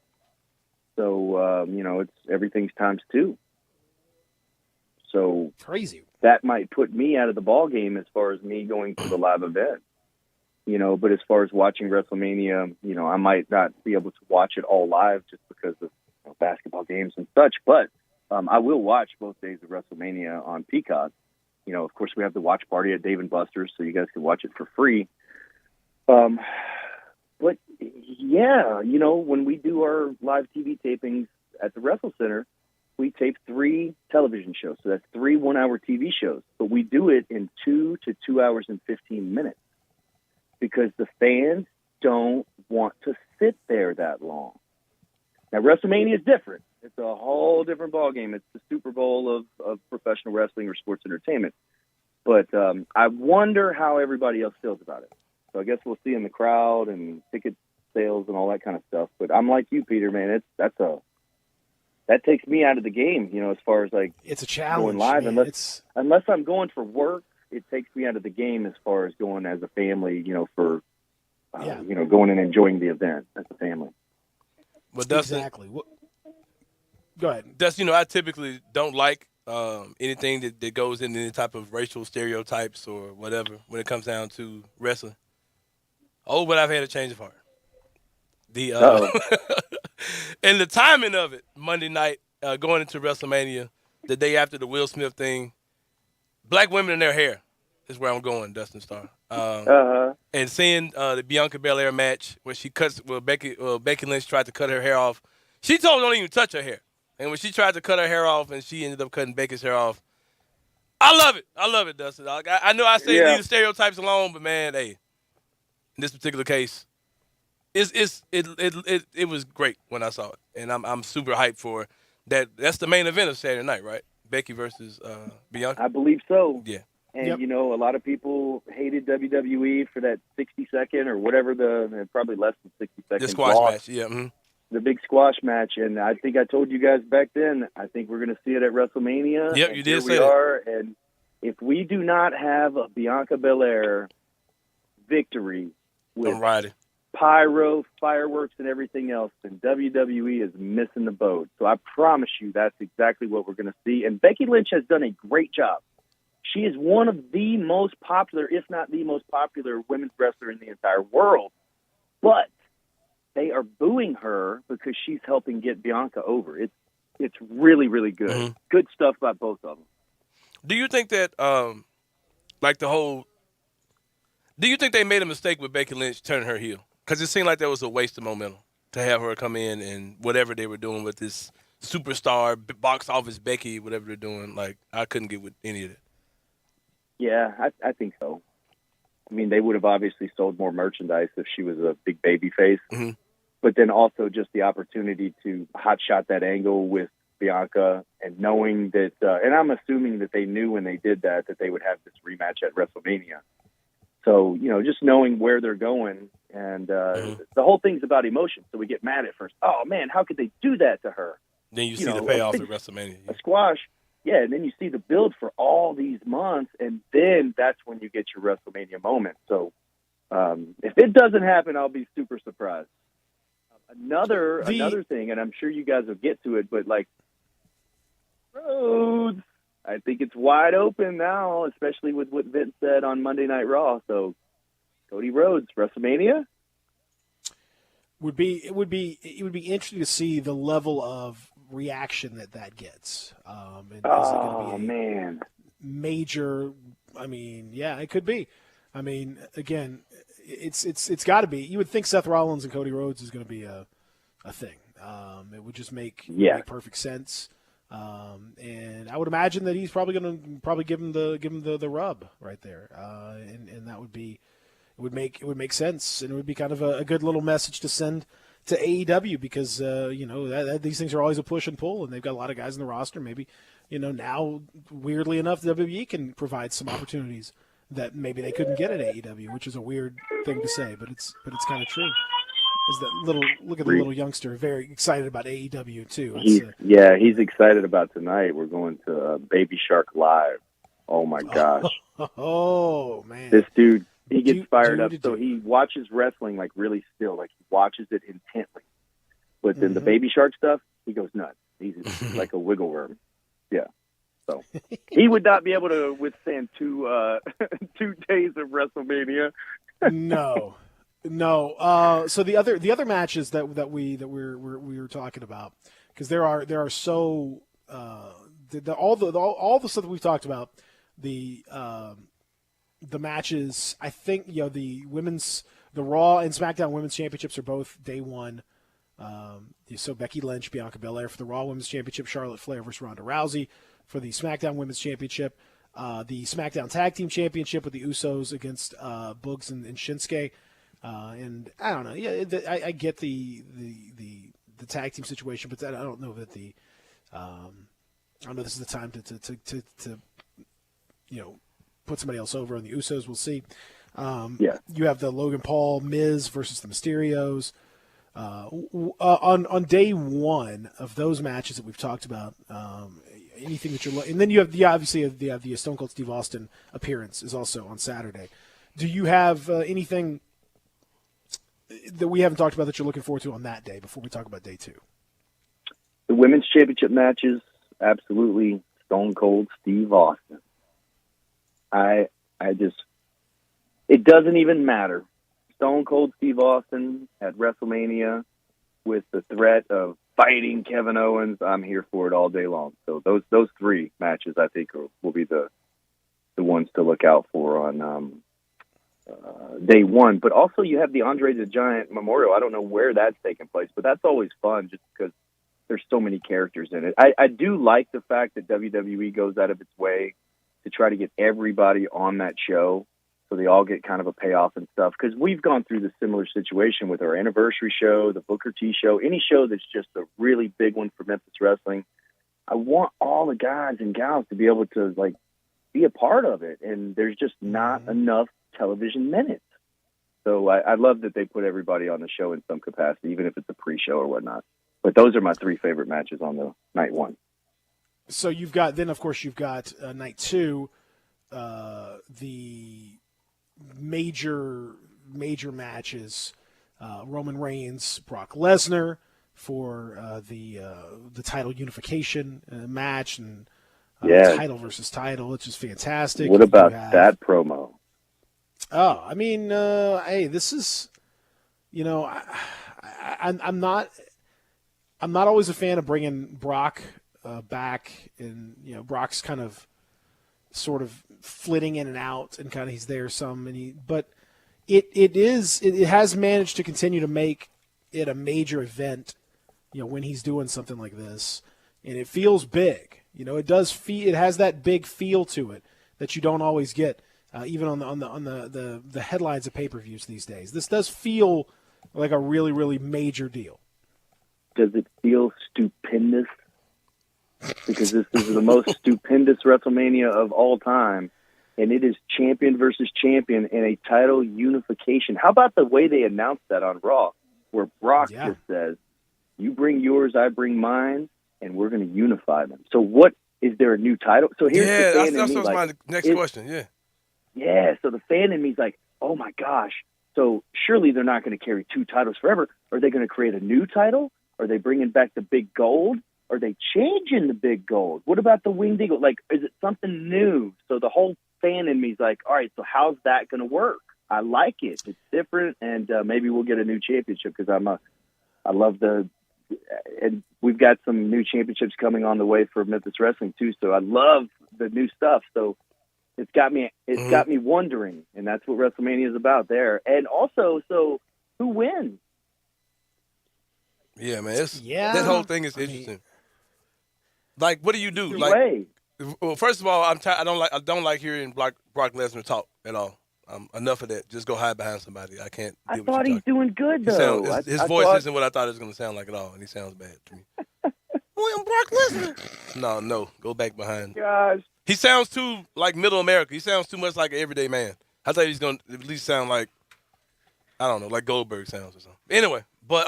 So, it's everything's times 2. So crazy. That might put me out of the ball game as far as me going to the live event. But as far as watching WrestleMania, I might not be able to watch it all live just because of basketball games and such. But I will watch both days of WrestleMania on Peacock. Of course, we have the watch party at Dave & Buster's, so you guys can watch it for free. But, yeah, when we do our live TV tapings at the Wrestle Center, we tape 3 television shows. So that's 3 one-hour TV shows. But we do it in 2 to 2 hours and 15 minutes because the fans don't want to sit there that long. Now, WrestleMania is different. It's a whole different ballgame. It's the Super Bowl of professional wrestling or sports entertainment. But I wonder how everybody else feels about it. So I guess we'll see in the crowd and ticket sales and all that kind of stuff. But I'm like you, Peter, man. That takes me out of the game, as far as like it's a challenge going live. Man. Unless I'm going for work, it takes me out of the game as far as going as a family, for going and enjoying the event as a family. But Dustin, exactly. Go ahead. Dustin, I typically don't like anything that goes into any type of racial stereotypes or whatever when it comes down to wrestling. Oh, but I've had a change of heart. And the timing of it, Monday night, going into WrestleMania, the day after the Will Smith thing, black women in their hair is where I'm going, Dustin Starr. And seeing the Bianca Belair match where she cuts, Becky Lynch tried to cut her hair off. She told her don't even touch her hair. And when she tried to cut her hair off and she ended up cutting Becky's hair off, I love it, Dustin. I know I say leave the stereotypes alone, but man, hey, in this particular case, it was great when I saw it, and I'm super hyped for that. That's the main event of Saturday night, right? Becky versus Bianca. I believe so. Yeah. And a lot of people hated WWE for that 60-second or whatever probably less than 60 seconds. The squash match, yeah. Mm-hmm. The big squash match, and I think I told you guys back then, I think we're going to see it at WrestleMania. Yep, you did say that. We are, and if we do not have a Bianca Belair victory with pyro, fireworks, and everything else, then WWE is missing the boat. So I promise you that's exactly what we're going to see. And Becky Lynch has done a great job. She is one of the most popular, if not the most popular, women's wrestler in the entire world. But they are booing her because she's helping get Bianca over. It's really, really good. Mm-hmm. Good stuff by both of them. Do you think that, do you think they made a mistake with Becky Lynch turning her heel? Because it seemed like that was a waste of momentum to have her come in and whatever they were doing with this superstar, box office Becky, whatever they're doing. Like, I couldn't get with any of it. Yeah, I think so. I mean, they would have obviously sold more merchandise if she was a big baby face. Mm-hmm. But then also just the opportunity to hotshot that angle with Bianca and knowing that, and I'm assuming that they knew when they did that they would have this rematch at WrestleMania. So, just knowing where they're going and the whole thing's about emotion. So we get mad at first. Oh, man, how could they do that to her? Then you see the payoff at WrestleMania. A squash. Yeah, and then you see the build for all these months, and then that's when you get your WrestleMania moment. So if it doesn't happen, I'll be super surprised. Another thing, and I'm sure you guys will get to it, but like Rhodes, I think it's wide open now, especially with what Vince said on Monday Night Raw. So Cody Rhodes, WrestleMania. It would be interesting to see the level of reaction that gets. And is it going to be man, major? I mean, yeah, it could be. I mean, again, it's got to be. You would think Seth Rollins and Cody Rhodes is going to be a thing. It would just make perfect sense. And I would imagine that he's probably going to give him the rub right there. And that would be. It would make sense, and it would be kind of a good little message to send to AEW because these things are always a push and pull, and they've got a lot of guys in the roster. Maybe now, weirdly enough, the WWE can provide some opportunities that maybe they couldn't get at AEW, which is a weird thing to say, but it's kind of true. Is that look at the little youngster, very excited about AEW too. He's excited about tonight. We're going to Baby Shark Live. Oh my gosh! Oh man, this dude. He gets fired up, so he watches wrestling like really still, like he watches it intently. But then the Baby Shark stuff, he goes nuts. He's like a wiggle worm. Yeah. So he would not be able to withstand 2 days of WrestleMania. No. So the other matches that we were talking about, because there are so all the stuff that we've talked about, the matches, I think, the Raw and SmackDown Women's Championships are both day one. So Becky Lynch, Bianca Belair for the Raw Women's Championship, Charlotte Flair versus Ronda Rousey for the SmackDown Women's Championship, the SmackDown Tag Team Championship with the Usos against Boogs and Shinsuke. And I don't know. Yeah, I get the tag team situation, but I don't know that I don't know this is the time to put somebody else over on the Usos. We'll see. You have the Logan Paul, Miz versus the Mysterios. On day one of those matches that we've talked about, anything that and then you have the Stone Cold Steve Austin appearance is also on Saturday. Do you have anything that we haven't talked about that you're looking forward to on that day before we talk about day two? The Women's Championship matches, absolutely Stone Cold Steve Austin. It doesn't even matter. Stone Cold Steve Austin at WrestleMania with the threat of fighting Kevin Owens, I'm here for it all day long. So those 3 matches, I think, will be the ones to look out for on day one. But also you have the Andre the Giant Memorial. I don't know where that's taking place, but that's always fun just because there's so many characters in it. I do like the fact that WWE goes out of its way to try to get everybody on that show so they all get kind of a payoff and stuff. Because we've gone through the similar situation with our anniversary show, the Booker T show, any show that's just a really big one for Memphis Wrestling. I want all the guys and gals to be able to be a part of it, and there's just not enough television minutes. So I love that they put everybody on the show in some capacity, even if it's a pre-show or whatnot. But those are my 3 favorite matches on the night one. So you've got night 2, the major matches, Roman Reigns, Brock Lesnar for the title unification match, and title versus title, which is fantastic. What about that promo? Oh, I mean, hey, this is, I'm not always a fan of bringing Brock back, and Brock's kind of sort of flitting in and out, and kind of he's there some, but it has managed to continue to make it a major event, when he's doing something like this, and it feels big. It has that big feel to it that you don't always get, even on the headlines of pay-per-views these days. This does feel like a really, really major deal. Does it feel stupendous? Because this is the most stupendous WrestleMania of all time, and it is champion versus champion in a title unification. How about the way they announced that on Raw, where Brock just says, you bring yours, I bring mine, and we're going to unify them. So what is there a new title? So here's the fan in that's me, my next question. Yeah. Yeah, so the fan in me is like, oh my gosh. So surely they're not going to carry 2 titles forever. Are they going to create a new title? Are they bringing back the big gold? Are they changing the big gold? What about the winged eagle? Like, is it something new? So the whole fan in me is like, all right, so how's that going to work? I like it. It's different, and maybe we'll get a new championship because I love and we've got some new championships coming on the way for Memphis Wrestling too. So I love the new stuff. So it's got me wondering, and that's what WrestleMania is about there. And also, so who wins? Yeah, man. That whole thing is interesting. Like, what do you do? Well, first of all, I don't like hearing Brock Lesnar talk at all. Enough of that. Just go hide behind somebody. I can't. I thought he's doing good though. His voice isn't what I thought it was going to sound like at all, and he sounds bad to me. William Brock Lesnar. No, go back behind. Gosh, he sounds too like Middle America. He sounds too much like an everyday man. I thought he's going to at least sound like, I don't know, like Goldberg sounds or something. Anyway, but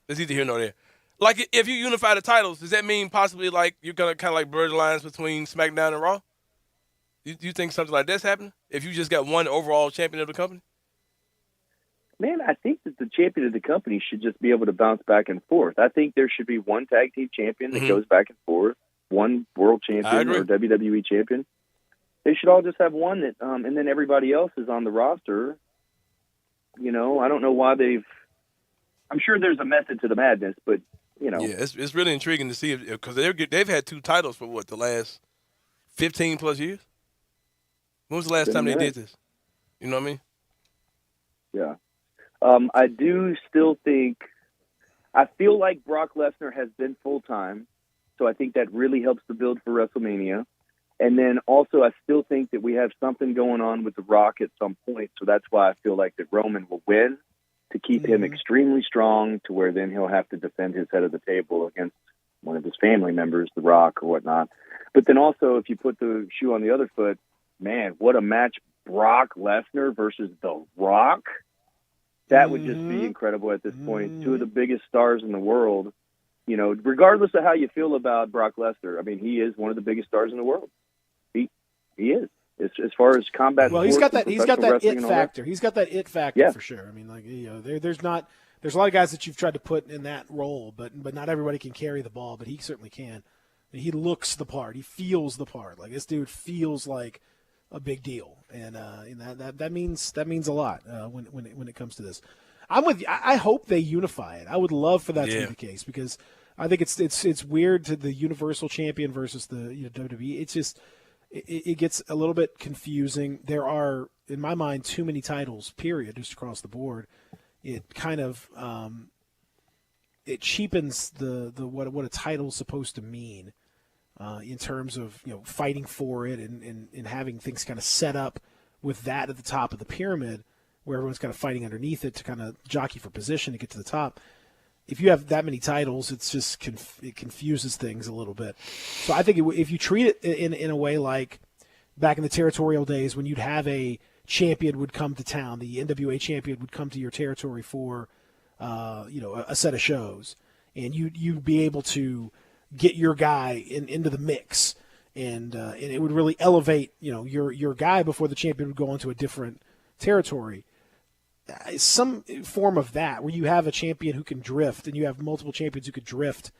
it's either here nor there. Like, if you unify the titles, does that mean possibly like you're gonna kind of like blur the lines between SmackDown and Raw? You think something like that's happening? If you just got one overall champion of the company? Man, I think that the champion of the company should just be able to bounce back and forth. I think there should be one tag team champion that goes back and forth, one world champion or WWE champion. They should all just have one that, and then everybody else is on the roster. You know, I don't know why I'm sure there's a method to the madness, but you know. Yeah, it's really intriguing to see because they've had 2 titles for the last 15 plus years. When was the last time they did this? You know what I mean? Yeah. I do still think, I feel like Brock Lesnar has been full-time, so I think that really helps the build for WrestleMania. And then also I still think that we have something going on with The Rock at some point, so that's why I feel like that Roman will win to keep him extremely strong to where then he'll have to defend his head of the table against one of his family members, The Rock or whatnot. But then also if you put the shoe on the other foot, man, what a match, Brock Lesnar versus The Rock. That would just be incredible at this point. 2 of the biggest stars in the world. You know, regardless of how you feel about Brock Lesnar, I mean, he is one of the biggest stars in the world. He is. As far as combat. Well, he's got that it factor. He's got that it factor for sure. I mean, like, you know, there's a lot of guys that you've tried to put in that role, but not everybody can carry the ball, but he certainly can. He looks the part. He feels the part. Like, this dude feels like a big deal, and that means a lot when it comes to this. I'm with you. I hope they unify it. I would love for that to be the case because I think it's weird to the Universal Champion versus the WWE. It's just it gets a little bit confusing. There are, in my mind, too many titles. Period, just across the board. It kind of it cheapens the what a title's supposed to mean. In terms of fighting for it and having things kind of set up with that at the top of the pyramid where everyone's kind of fighting underneath it to kind of jockey for position to get to the top. If you have that many titles, it's just it confuses things a little bit. So I think if you treat it in a way like back in the territorial days when you'd have a champion would come to town, the NWA champion would come to your territory for a set of shows, and you'd be able to get your guy into the mix, and it would really elevate your guy before the champion would go on to a different territory. Some form of that where you have a champion who can drift, and you have multiple champions who could drift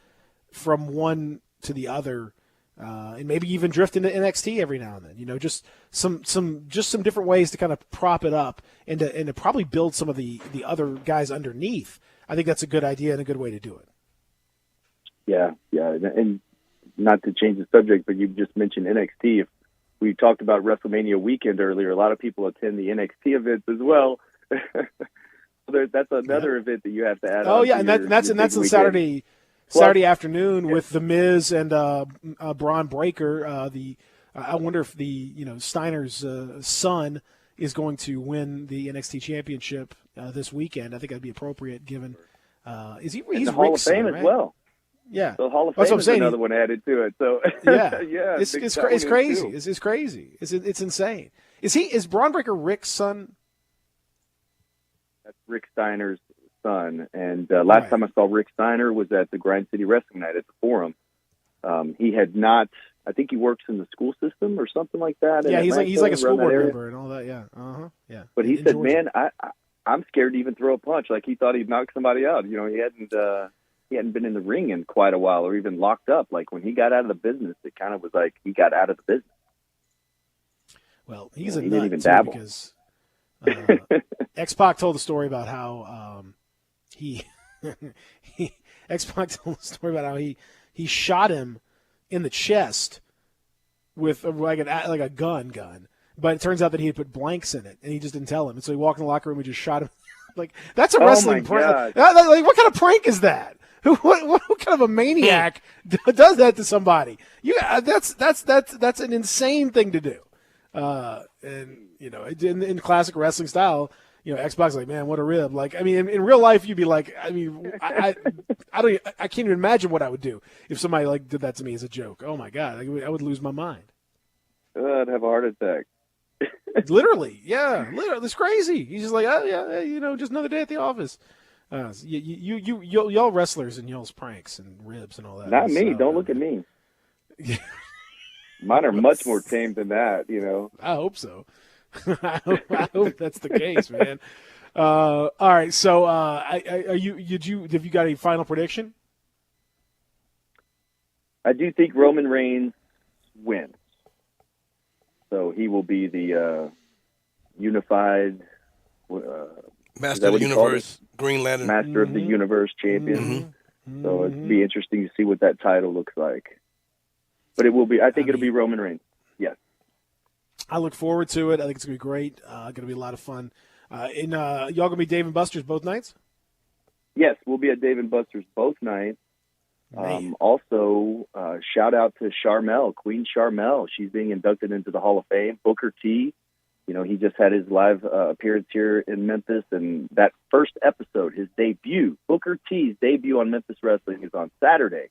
from one to the other, and maybe even drift into NXT every now and then. Just some different ways to kind of prop it up and to probably build some of the other guys underneath. I think that's a good idea and a good way to do it. Yeah, and not to change the subject, but you just mentioned NXT. If we talked about WrestleMania weekend earlier, a lot of people attend the NXT events as well. That's another event that you have to add. Oh yeah, and that's on Saturday afternoon with The Miz and Braun Breaker. I wonder if Steiner's son is going to win the NXT championship this weekend. I think that'd be appropriate given. He's the Hall of Fame as well. Yeah, the Hall of Fame is another one added to it. So yeah, yeah, it's crazy. It's crazy. It's insane. Is Braun Breaker Rick's son? That's Rick Steiner's son. And last time I saw Rick Steiner was at the Grind City Wrestling Night at the Forum. He had not I think he works in the school system or something like that. Yeah, in he's like a Atlanta, school around that board area. member and all that. Yeah, yeah. But he In said, Georgia. "Man, I'm scared to even throw a punch." Like he thought he'd knock somebody out. You know, he hadn't been in the ring in quite a while, or even locked up. Like when he got out of the business, it kind of was like he got out of the business. Well, he's a he nut didn't even too, dabble. because X-Pac told the story about how X-Pac told the story about how he shot him in the chest with like a gun, but it turns out that he had put blanks in it and he just didn't tell him, and so he walked in the locker room and just shot him. Like that's a wrestling prank. Like what kind of prank is that? What kind of a maniac does that to somebody? That's an insane thing to do. And you know, in classic wrestling style, you know, X-Pac's like, man, what a rib. Like, I mean, in real life, you'd be like, I mean, I can't even imagine what I would do if somebody like did that to me as a joke. Oh my God, I would lose my mind. I'd have a heart attack. Literally, yeah, literally, it's crazy. He's just like, oh yeah, you know, just another day at the office. Y'all wrestlers and y'all's pranks and ribs and all that. Not me. Don't look at me. Mine are much more tame than that, you know. I hope so. I hope that's the case, man. All right, so have you got a final prediction? I do think Roman Reigns wins. So he will be the unified Master of the Universe, Green Lantern. Master of the Universe champion. Mm-hmm. So it'd be interesting to see what that title looks like. But it will be. I think it'll be Roman Reigns. Yes. I look forward to it. I think it's gonna be great. Going to be a lot of fun. Y'all gonna be Dave and Buster's both nights? Yes, we'll be at Dave and Buster's both nights. Also, shout out to Charmel, Queen Charmel. She's being inducted into the Hall of Fame. Booker T, you know, he just had his live appearance here in Memphis, and that first episode, his debut, Booker T's debut on Memphis Wrestling, is on Saturday.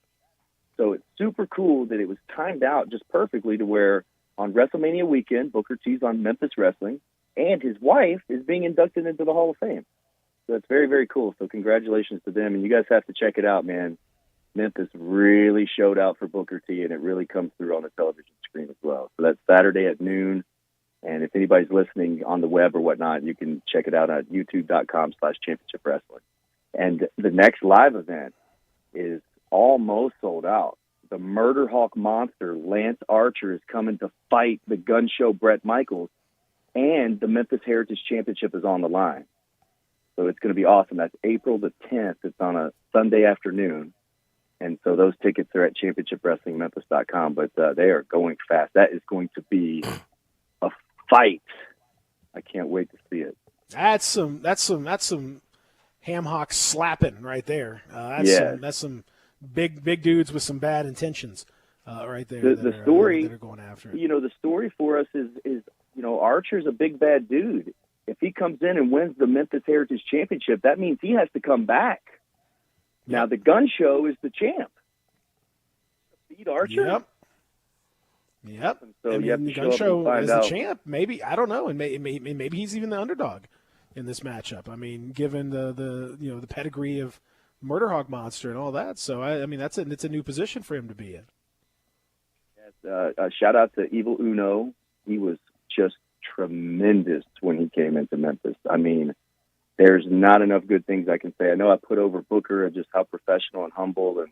So it's super cool that it was timed out just perfectly to where on WrestleMania weekend, Booker T's on Memphis Wrestling, and his wife is being inducted into the Hall of Fame. So it's very, very cool. So congratulations to them, and you guys have to check it out, man. Memphis really showed out for Booker T, and it really comes through on the television screen as well. So that's Saturday at noon. And if anybody's listening on the web or whatnot, you can check it out at youtube.com/championship wrestling. And the next live event is almost sold out. The Murder Hawk Monster, Lance Archer, is coming to fight the Gun Show Bret Michaels, and the Memphis Heritage Championship is on the line. So it's going to be awesome. That's April the 10th. It's on a Sunday afternoon. And so those tickets are at championshipwrestlingmemphis.com, but they are going fast. That is going to be a fight. I can't wait to see it. That's some ham hock slapping right there. That's some big dudes with some bad intentions right there. The story that are going after it. You know, the story for us is you know, Archer's a big bad dude. If he comes in and wins the Memphis Heritage Championship, that means he has to come back. Now, the Gun Show is the champ. Beat Archer? Yep. So I you have mean, to the Gun show up Show and as find the out. champ, maybe, I don't know, and maybe he's even the underdog in this matchup. I mean, given the pedigree of Murder Hawk Monster and all that. So I mean, it's a new position for him to be in. Shout out to Evil Uno. He was just tremendous when he came into Memphis. I mean, there's not enough good things I can say. I know I put over Booker and just how professional and humble and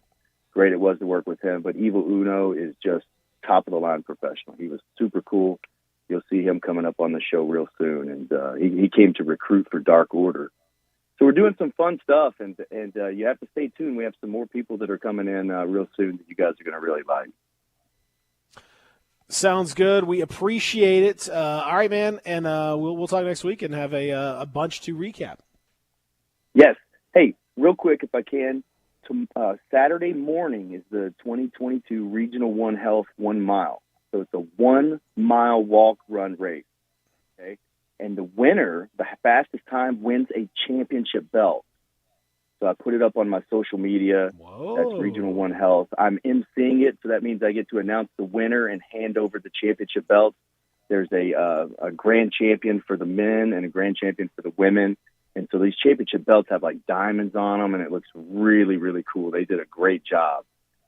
great it was to work with him, but Evil Uno is just top of the line professional. He was super cool. You'll see him coming up on the show real soon, and he came to recruit for Dark Order. So we're doing some fun stuff, and you have to stay tuned. We have some more people that are coming in real soon that you guys are going to really like. Sounds good. We appreciate it. All right, man, and we'll talk next week and have a bunch to recap. Yes. Hey, real quick, if I can, Saturday morning is the 2022 Regional One Health 1 mile. So it's a 1 mile walk run race. Okay, and the winner, the fastest time, wins a championship belt. So I put it up on my social media. Whoa. That's Regional One Health. I'm emceeing it, so that means I get to announce the winner and hand over the championship belts. There's a grand champion for the men and a grand champion for the women. And so these championship belts have like diamonds on them, and it looks really, really cool. They did a great job.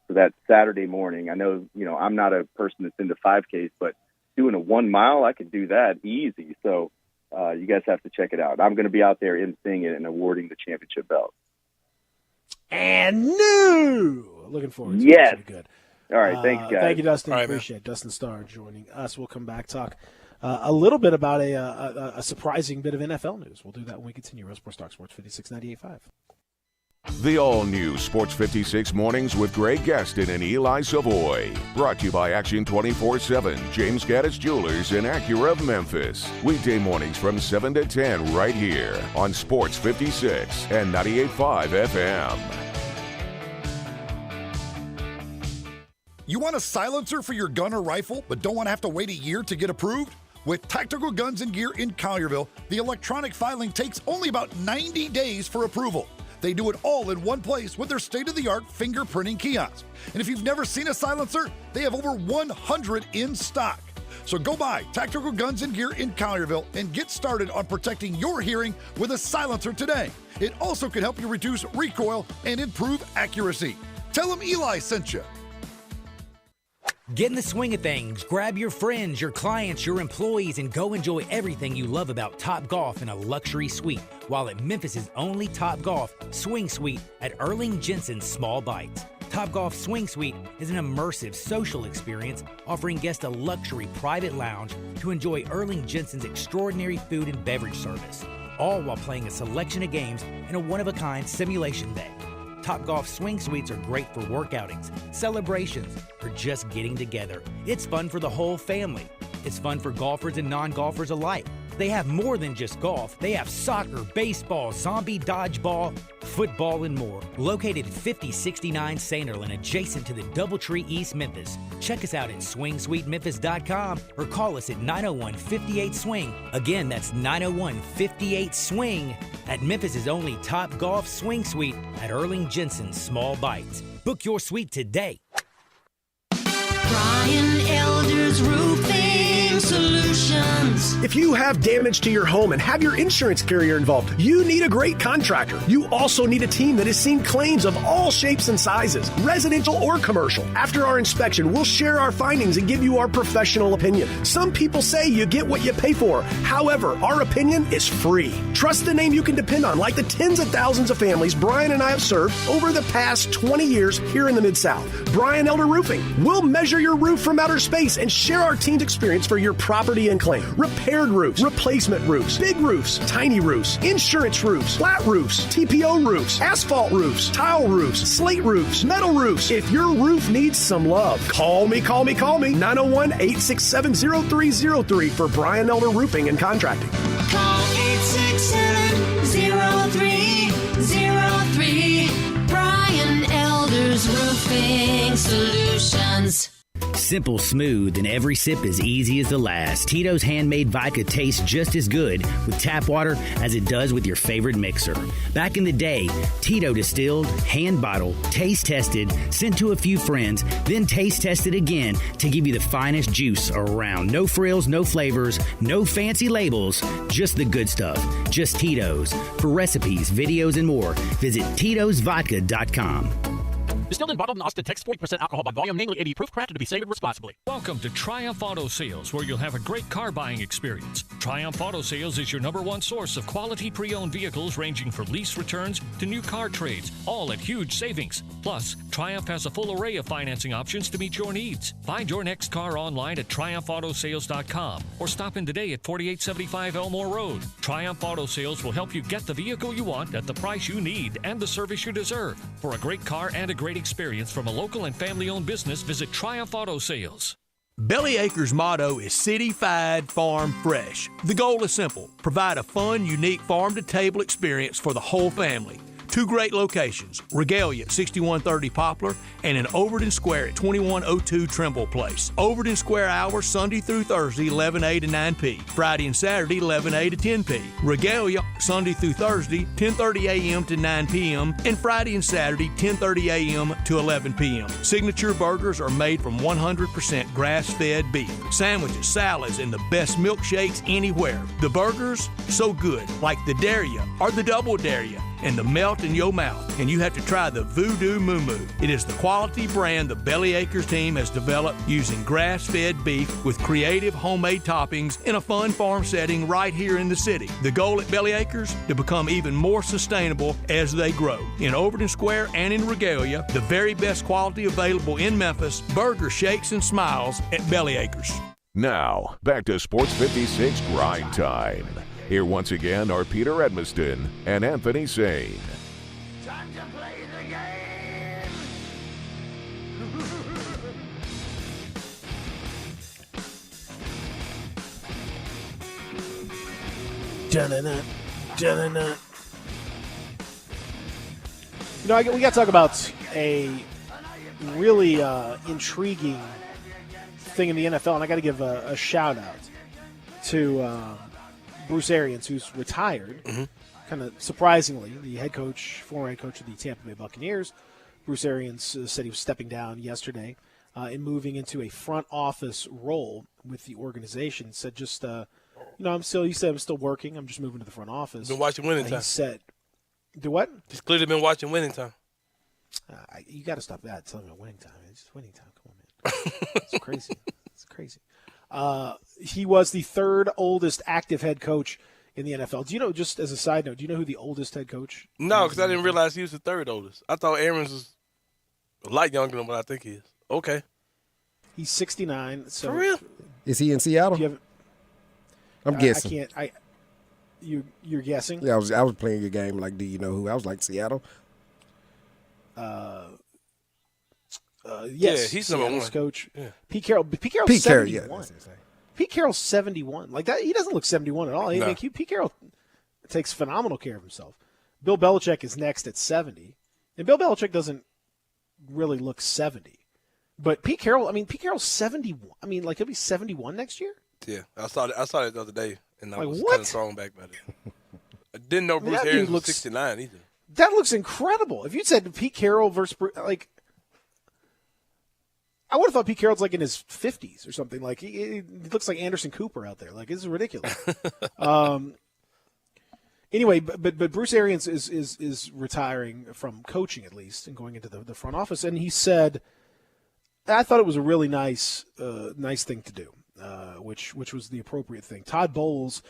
So that Saturday morning, I know, I'm not a person that's into 5Ks, but doing a 1 mile, I could do that easy. So you guys have to check it out. I'm going to be out there emceeing it and awarding the championship belt. And new. Looking forward to it. Yes. It's gonna be good. All right. Thanks, guys. Thank you, Dustin. All right, appreciate it. Dustin Starr joining us. We'll come back, talk a little bit about a surprising bit of NFL news. We'll do that when we continue. Real Sports Talk, Sports 56 98.5. The all-new Sports 56 Mornings with Greg Gaston and Eli Savoy. Brought to you by Action 24/7, James Gaddis Jewelers, and Acura of Memphis. Weekday mornings from 7 to 10 right here on Sports 56 and 98.5 FM. You want a silencer for your gun or rifle, but don't want to have to wait a year to get approved? With Tactical Guns and Gear in Collierville, the electronic filing takes only about 90 days for approval. They do it all in one place with their state-of-the-art fingerprinting kiosk. And if you've never seen a silencer, they have over 100 in stock. So go buy Tactical Guns and Gear in Collierville and get started on protecting your hearing with a silencer today. It also can help you reduce recoil and improve accuracy. Tell them Eli sent you. Get in the swing of things. Grab your friends, your clients, your employees, and go enjoy everything you love about Topgolf in a luxury suite while at Memphis' only Topgolf Swing Suite at Erling Jensen's Small Bites. Topgolf Swing Suite is an immersive social experience offering guests a luxury private lounge to enjoy Erling Jensen's extraordinary food and beverage service, all while playing a selection of games in a one-of-a-kind simulation day. Topgolf Swing Suites are great for workoutings, celebrations, or just getting together. It's fun for the whole family. It's fun for golfers and non-golfers alike. They have more than just golf. They have soccer, baseball, zombie dodgeball, football, and more. Located at 5069 Sanderlin, adjacent to the Doubletree East Memphis. Check us out at SwingSuiteMemphis.com or call us at 901-58-SWING. Again, that's 901-58-SWING at Memphis' only Topgolf Swing Suite at Erling Jensen's Small Bites. Book your suite today. Brian Elder's Roofing Solutions. If you have damage to your home and have your insurance carrier involved, you need a great contractor. You also need a team that has seen claims of all shapes and sizes, residential or commercial. After our inspection, we'll share our findings and give you our professional opinion. Some people say you get what you pay for. However, our opinion is free. Trust the name you can depend on, like the tens of thousands of families Brian and I have served over the past 20 years here in the Mid-South. Brian Elder Roofing. We'll measure your roof from outer space and share our team's experience for your property and claim. Repaired roofs, replacement roofs, big roofs, tiny roofs, insurance roofs, flat roofs, TPO roofs, asphalt roofs, tile roofs, slate roofs, metal roofs. If your roof needs some love, call me. 901-867-0303 for Brian Elder Roofing and Contracting. Call 867-0303. Brian Elder's Roofing Solutions. Simple, smooth, and every sip as easy as the last. Tito's handmade vodka tastes just as good with tap water as it does with your favorite mixer. Back in the day, Tito distilled, hand bottled, taste tested, sent to a few friends, then taste tested again to give you the finest juice around. No frills, no flavors, no fancy labels, just the good stuff. Just Tito's. For recipes, videos, and more, visit Tito'sVodka.com. Distilled and bottled in Austin, Texas, 40% alcohol by volume, namely 80 proof, crafted to be savored responsibly. Welcome to Triumph Auto Sales, where you'll have a great car buying experience. Triumph Auto Sales is your #1 source of quality pre-owned vehicles ranging from lease returns to new car trades, all at huge savings. Plus, Triumph has a full array of financing options to meet your needs. Find your next car online at TriumphAutoSales.com or stop in today at 4875 Elmore Road. Triumph Auto Sales will help you get the vehicle you want at the price you need and the service you deserve. For a great car and a great experience from a local and family-owned business, visit Triumph Auto Sales. Belly Acres' motto is City-Fied Farm Fresh. The goal is simple: provide a fun, unique farm-to-table experience for the whole family. Two great locations, Regalia at 6130 Poplar and in Overton Square at 2102 Trimble Place. Overton Square hours Sunday through Thursday 11A to 9P, Friday and Saturday 11A to 10P. Regalia Sunday through Thursday 10:30 a.m. to 9 p.m. and Friday and Saturday 10:30 a.m. to 11 p.m. Signature burgers are made from 100% grass-fed beef. Sandwiches, salads, and the best milkshakes anywhere. The burgers, so good, like the Dare Ya or the Double Dare Ya. and the melt in your mouth. And you have to try the Voodoo Moo Moo. It is the quality brand the Belly Acres team has developed using grass-fed beef with creative homemade toppings in a fun farm setting right here in the city. The goal at Belly Acres, to become even more sustainable as they grow. In Overton Square and in Regalia, the very best quality available in Memphis, burger shakes and smiles at Belly Acres. Now, back to Sports 56 Grind Time. Here once again are Peter Edmiston and Anthony Sane. Time to play the game! Dun-dun-dun, dun-dun-dun. You know, we got to talk about a really intriguing thing in the NFL, and I got to give a shout out to Bruce Arians, who's retired. Kind of surprisingly, the former head coach of the Tampa Bay Buccaneers. Bruce Arians said he was stepping down yesterday and moving into a front office role with the organization. Said just, I'm still working. I'm just moving to the front office. Been watching Winning Time. He said, do what? He's clearly been watching Winning Time. You got to stop that. Telling me about Winning Time. It's just Winning Time. Come on, man. It's crazy. It's crazy. He was the third oldest active head coach in the NFL. Do you know, just as a side note, do you know who the oldest head coach? No, because I didn't realize he was the third oldest. I thought Arians was a lot younger than what I think he is. Okay. He's 69. So for real? Is he in Seattle? I'm guessing. You're guessing? Yeah, I was playing your game. Like, do you know who? I was like Seattle. Yes, he's Seattle's number one coach. Yeah. Pete Carroll's 71. Pete Carroll's 71. Like that, he doesn't look 71 at all. No. Pete Carroll takes phenomenal care of himself. Bill Belichick is next at 70, and Bill Belichick doesn't really look 70. But Pete Carroll's 71. I mean, like he'll be 71 next year. Yeah, I saw that the other day, and I Like, was what? kind of thrown back by it. I didn't know Bruce that dude Arians was looks- 69 either. That looks incredible. If you said Pete Carroll versus like, I would have thought Pete Carroll's like in his 50s or something. Like he looks like Anderson Cooper out there. Like this is ridiculous. Anyway, but Bruce Arians is retiring from coaching at least and going into the front office, and he said, I thought it was a really nice thing to do, which was the appropriate thing. Todd Bowles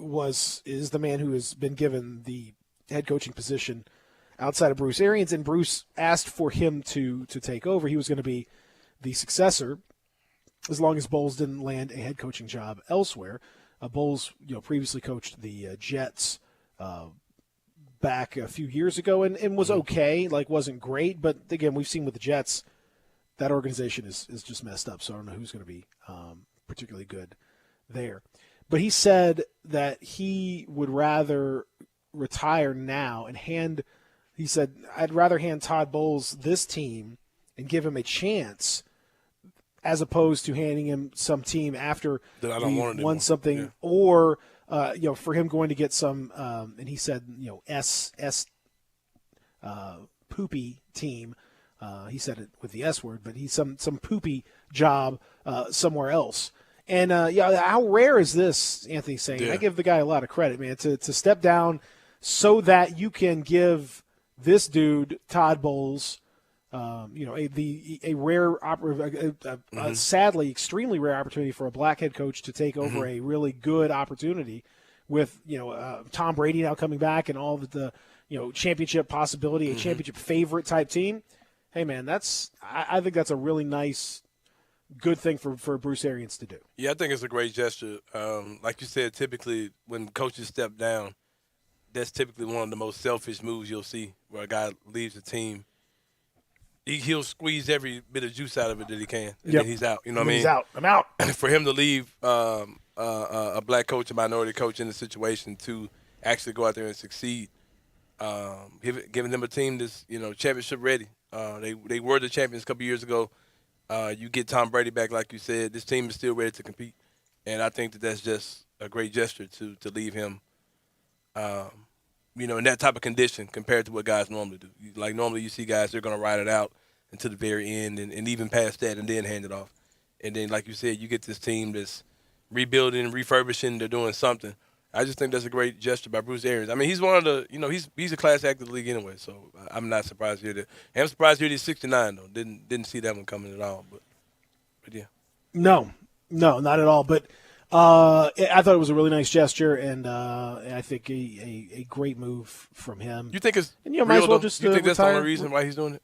is the man who has been given the head coaching position outside of Bruce Arians, and Bruce asked for him to take over. He was going to be the successor as long as Bowles didn't land a head coaching job elsewhere. Bowles, previously coached the Jets back a few years ago and was okay, like wasn't great, but again, we've seen with the Jets, that organization is just messed up, so I don't know who's going to be particularly good there. But he said that he would rather retire now and he said, I'd rather hand Todd Bowles this team and give him a chance as opposed to handing him some team after That I don't we want anymore. won something, Yeah. or for him going to get some, and he said, poopy team. He said it with the S word, but he's some poopy job somewhere else. And how rare is this, Anthony saying? Yeah. I give the guy a lot of credit, man, to step down so that you can give this dude, Todd Bowles, a rare, sadly, extremely rare opportunity for a black head coach to take over a really good opportunity with, Tom Brady now coming back and all the championship possibility, a championship favorite type team. Hey, man, I think that's a really nice, good thing for Bruce Arians to do. Yeah, I think it's a great gesture. Like you said, typically when coaches step down, that's typically one of the most selfish moves you'll see, where a guy leaves the team. He'll squeeze every bit of juice out of it that he can, and then he's out. You know what I mean? He's out. I'm out. For him to leave a black coach, a minority coach in the situation to actually go out there and succeed, giving them a team that's championship ready. They were the champions a couple years ago. You get Tom Brady back, like you said. This team is still ready to compete, and I think that's just a great gesture to leave him. In that type of condition compared to what guys normally do. Like normally you see guys, they're going to ride it out until the very end and even past that and then hand it off. And then, like you said, you get this team that's rebuilding, refurbishing, they're doing something. I just think that's a great gesture by Bruce Arians. I mean, he's one of the, he's a class act of the league anyway, so I'm not surprised to hear that. I'm surprised to hear he's 69 though. Didn't see that one coming at all, but yeah. No, not at all. But I thought it was a really nice gesture, and I think a great move from him. You think it's and, might as well though? just You think that's the retire. only reason why he's doing it?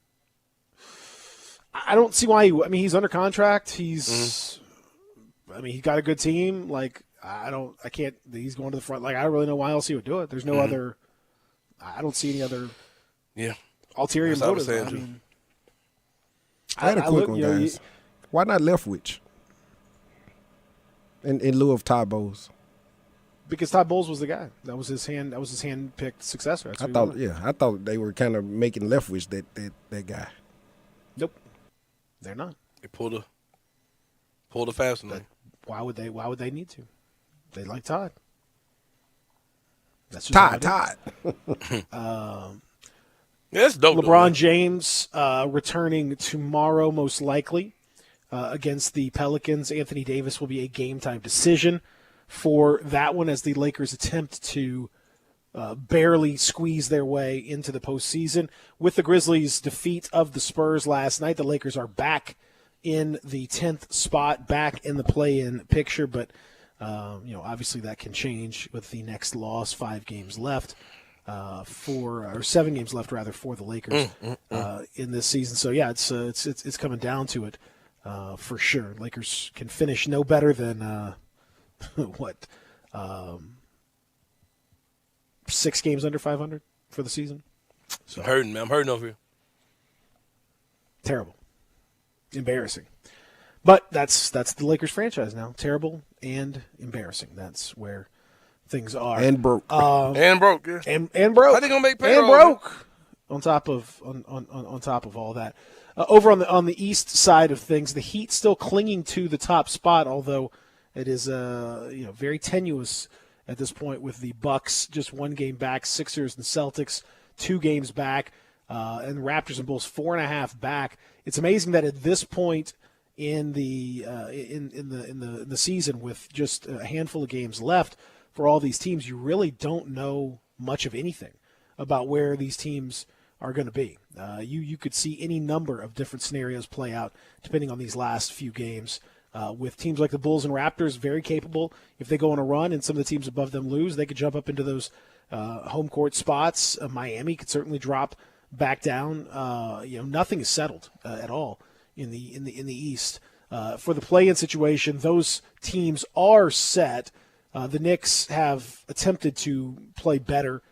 I don't see why. He's under contract. He's, he got a good team. Like, I can't. He's going to the front. Like, I don't really know why else he would do it. There's no other. I don't see any other. Yeah. Ulterior That's what I was motive. saying, I had a quick one, guys. Why not Leftwich? In lieu of Todd Bowles. Because Todd Bowles was the guy. That was his hand-picked successor. That's I thought they were kind of making Leftwich that guy. Nope, they're not. They pulled a fast one. Why would they need to? They like Todd. That's just Todd. That's dope. LeBron James returning tomorrow, most likely, against the Pelicans. Anthony Davis will be a game-time decision for that one as the Lakers attempt to barely squeeze their way into the postseason. With the Grizzlies' defeat of the Spurs last night, the Lakers are back in the 10th spot, back in the play-in picture, but obviously that can change with the next loss. 5 games left. 7 games left rather for the Lakers in this season. So yeah, it's coming down to it for sure. Lakers can finish no better than 6 games under 500 for the season. So I'm hurting, man. I'm hurting over here. Terrible, embarrassing. But that's the Lakers franchise now. Terrible and embarrassing. That's where things are. And broke. And broke, yeah. And broke. How they gonna make payroll? And broke. On top of all that. Over on the east side of things, the Heat still clinging to the top spot, although it is very tenuous at this point with the Bucks just 1 game back, Sixers and Celtics 2 games back, and Raptors and Bulls 4.5 back. It's amazing that at this point in the season, with just a handful of games left for all these teams, you really don't know much of anything about where these teams are going to be. You could see any number of different scenarios play out depending on these last few games. With teams like the Bulls and Raptors, very capable. If they go on a run and some of the teams above them lose, they could jump up into those home court spots. Miami could certainly drop back down. Nothing is settled at all in the East. For the play-in situation, those teams are set. The Knicks have attempted to play better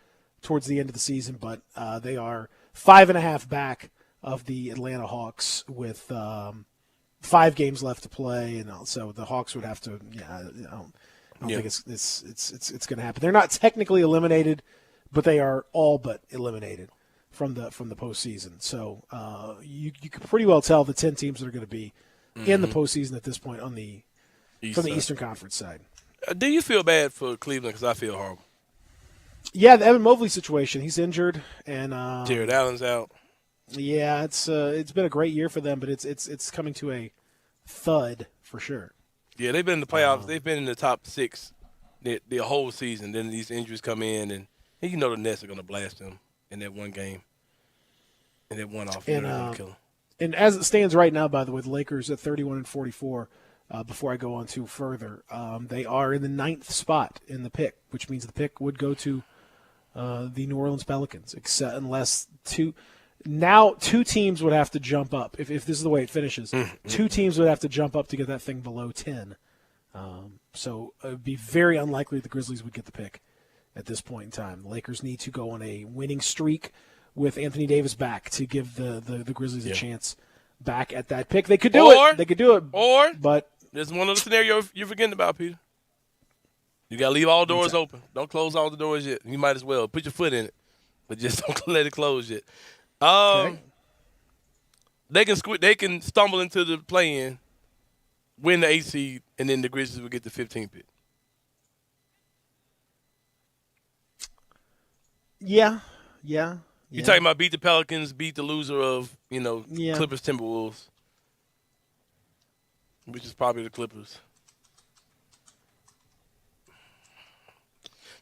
towards the end of the season, but they are 5.5 back of the Atlanta Hawks with 5 games left to play, and so the Hawks would have to. I don't think it's going to happen. They're not technically eliminated, but they are all but eliminated from the postseason. So you could pretty well tell the 10 teams that are going to be in the postseason at this point on the from the Eastern Conference side. Do you feel bad for Cleveland? Because I feel horrible. Yeah, the Evan Mobley situation. He's injured, and Jared Allen's out. Yeah, it's been a great year for them, but it's coming to a thud for sure. Yeah, they've been in the playoffs. They've been in the top 6 the whole season. Then these injuries come in, and the Nets are going to blast them in that one game, in that one off. They're going to kill them. And as it stands right now, by the way, the Lakers at 31-44. Before I go on too further, they are in the 9th spot in the pick, which means the pick would go to the New Orleans Pelicans, unless two teams would have to jump up. If this is the way it finishes, 2 teams would have to jump up to get that thing below 10. So it would be very unlikely the Grizzlies would get the pick at this point in time. The Lakers need to go on a winning streak with Anthony Davis back to give the Grizzlies a chance back at that pick. They could do it. They could do it. But there's one other scenario you're forgetting about, Peter. You got to leave all doors open. Don't close all the doors yet. You might as well. Put your foot in it, but just don't let it close yet. They can stumble into the play-in, win the 8th seed, and then the Grizzlies will get the 15th pick. Yeah. You're talking about beat the Pelicans, beat the loser of, Clippers Timberwolves, which is probably the Clippers.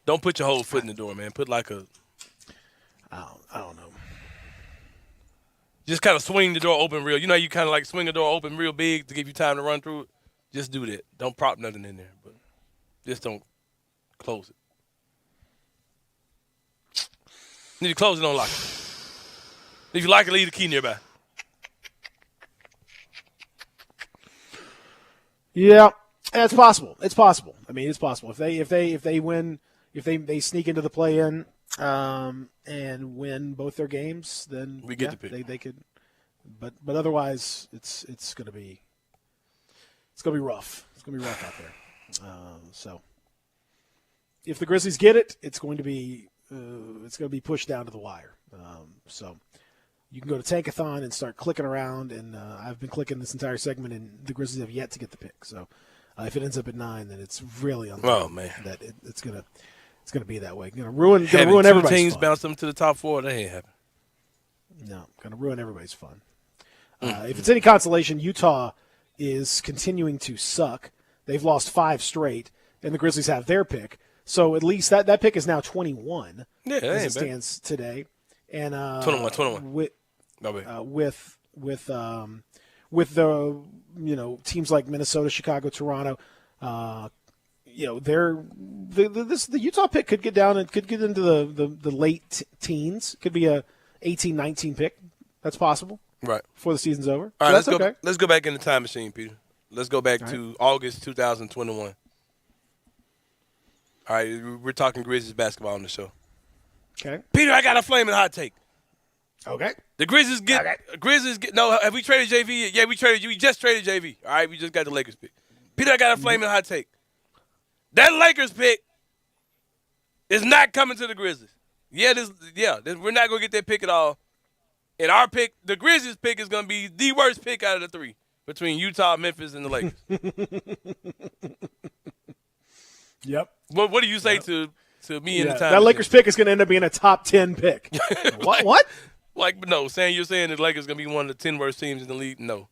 Don't put your whole foot in the door, man. Put like a. I don't know. Just kind of swing the door open real. You know, you kind of like swing the door open real big to give you time to run through it. Just do that. Don't prop nothing in there, but just don't close it. Need to close it, don't lock it. If you like it, leave the key nearby. Yeah, it's possible. It's possible. I mean, it's possible. If they win, if they sneak into the play-in and win both their games, then we get the pick. They could. But otherwise, it's gonna be rough. It's gonna be rough out there. So if the Grizzlies get it, it's going to be pushed down to the wire. So you can go to Tankathon and start clicking around, and I've been clicking this entire segment, and the Grizzlies have yet to get the pick. So if it ends up at 9, then it's really unlikely that it's gonna be that way. Ruin everybody's teams fun. bounce them to the top 4. That ain't happening. No, gonna ruin everybody's fun. If it's any consolation, Utah is continuing to suck. They've lost 5 straight, and the Grizzlies have their pick. So at least that pick is now 21 as it stands today. And 21. With the teams like Minnesota, Chicago, Toronto, the Utah pick could get down and could get into the late teens. Could be a 18-19 pick. That's possible. Right. Before the season's over. All right, so let's go back in the time machine, Peter. Let's go back to August 2021. All right, we're talking Grizzlies basketball on the show. Okay. Peter, I got a flaming hot take. Okay. The Grizzlies get no, have we traded JV? Yeah, we traded you. We just traded JV. All right, we just got the Lakers pick. Peter, I got a flaming hot take. That Lakers pick is not coming to the Grizzlies. We're not going to get that pick at all. And our pick, the Grizzlies pick, is going to be the worst pick out of the 3 between Utah, Memphis, and the Lakers. Yep. What do you say to me in the time? That Lakers pick is going to end up being a top 10 pick. What? You're saying the Lakers going to be one of the 10 worst teams in the league? No.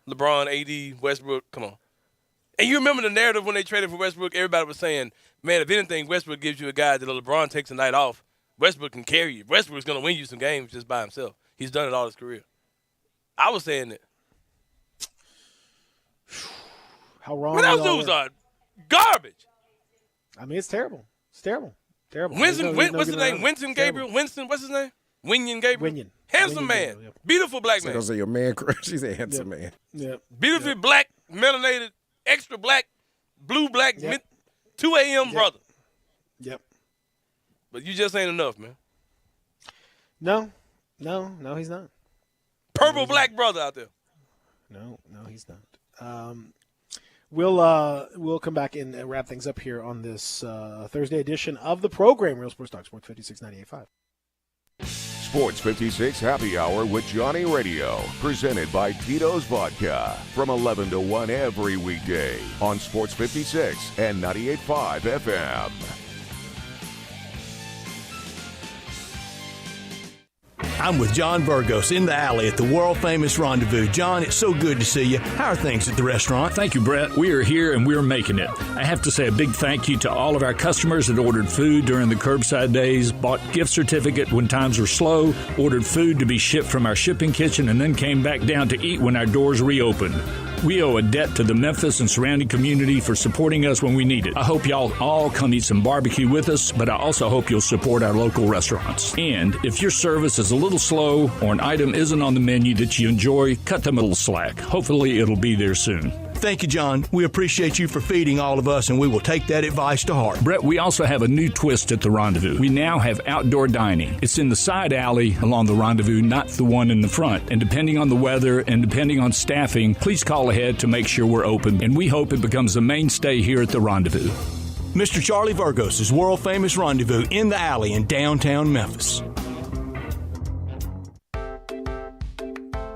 LeBron, AD, Westbrook, come on. And you remember the narrative when they traded for Westbrook? Everybody was saying, man, if anything, Westbrook gives you a guy that LeBron takes a night off. Westbrook can carry you. Westbrook's going to win you some games just by himself. He's done it all his career. I was saying that. How wrong? But those dudes are garbage. I mean, it's terrible. It's terrible. Terrible. What's his name? Winston Gabriel? Winston, what's his name? Winyon Gabriel? Winyon. Handsome man. Gabriel, yeah. Beautiful black man. I was say your man crush. He's a handsome man. Yep. Beautifully black, melanated, extra black, blue black, 2 a.m. brother. Yep. But you just ain't enough, man. No, he's not. Purple black brother out there. No, he's not. We'll come back and wrap things up here on this Thursday edition of the program, Real Sports Talk, Sports 56 98.5. Sports 56 Happy Hour with Johnny Radio, presented by Tito's Vodka, from 11 to 1 every weekday on Sports 56 and 98.5 FM. I'm with John Burgos in the alley at the world-famous Rendezvous. John, it's so good to see you. How are things at the restaurant? Thank you, Brett. We are here and we're making it. I have to say a big thank you to all of our customers that ordered food during the curbside days, bought gift certificate when times were slow, ordered food to be shipped from our shipping kitchen, and then came back down to eat when our doors reopened. We owe a debt to the Memphis and surrounding community for supporting us when we need it. I hope y'all all come eat some barbecue with us, but I also hope you'll support our local restaurants. And if your service is a little slow or an item isn't on the menu that you enjoy, cut them a little slack. Hopefully it'll be there soon. Thank you, John. We appreciate you for feeding all of us, and we will take that advice to heart. Brett, we also have a new twist at the Rendezvous. We now have outdoor dining. It's in the side alley along the Rendezvous, not the one in the front. And depending on the weather and depending on staffing, please call ahead to make sure we're open. And we hope it becomes a mainstay here at the Rendezvous. Mr. Charlie Burgos' world-famous Rendezvous in the alley in downtown Memphis.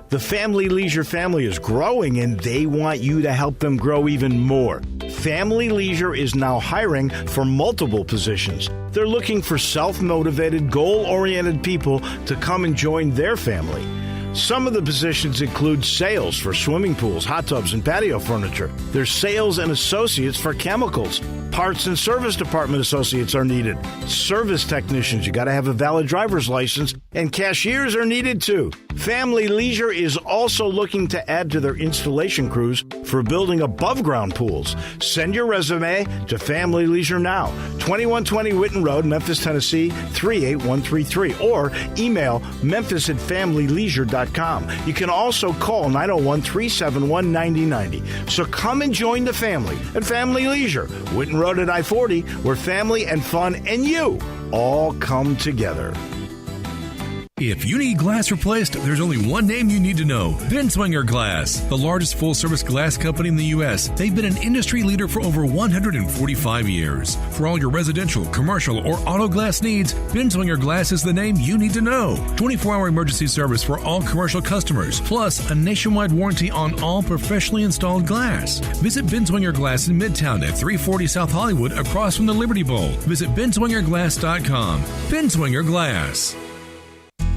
The Family Leisure family is growing, and they want you to help them grow even more. Family Leisure is now hiring for multiple positions. They're looking for self-motivated, goal-oriented people to come and join their family. Some of the positions include sales for swimming pools, hot tubs, and patio furniture. There's sales and associates for chemicals, Parts and service department associates are needed. Service technicians, you got to have a valid driver's license, and cashiers are needed too. Family Leisure is also looking to add to their installation crews for building above-ground pools. Send your resume to Family Leisure now, 2120 Whitten Road, Memphis, Tennessee, 38133, or email memphis@familyleisure.com. You can also call 901-371-9090. So come and join the family at Family Leisure, Whitten Road at I-40, where family and fun and you all come together. If you need glass replaced, there's only one name you need to know. Binswanger Glass, the largest full-service glass company in the U.S. They've been an industry leader for over 145 years. For all your residential, commercial, or auto glass needs, Binswanger Glass is the name you need to know. 24-hour emergency service for all commercial customers, plus a nationwide warranty on all professionally installed glass. Visit Binswanger Glass in Midtown at 340 South Hollywood, across from the Liberty Bowl. Visit binswingerglass.com. Binswanger Glass.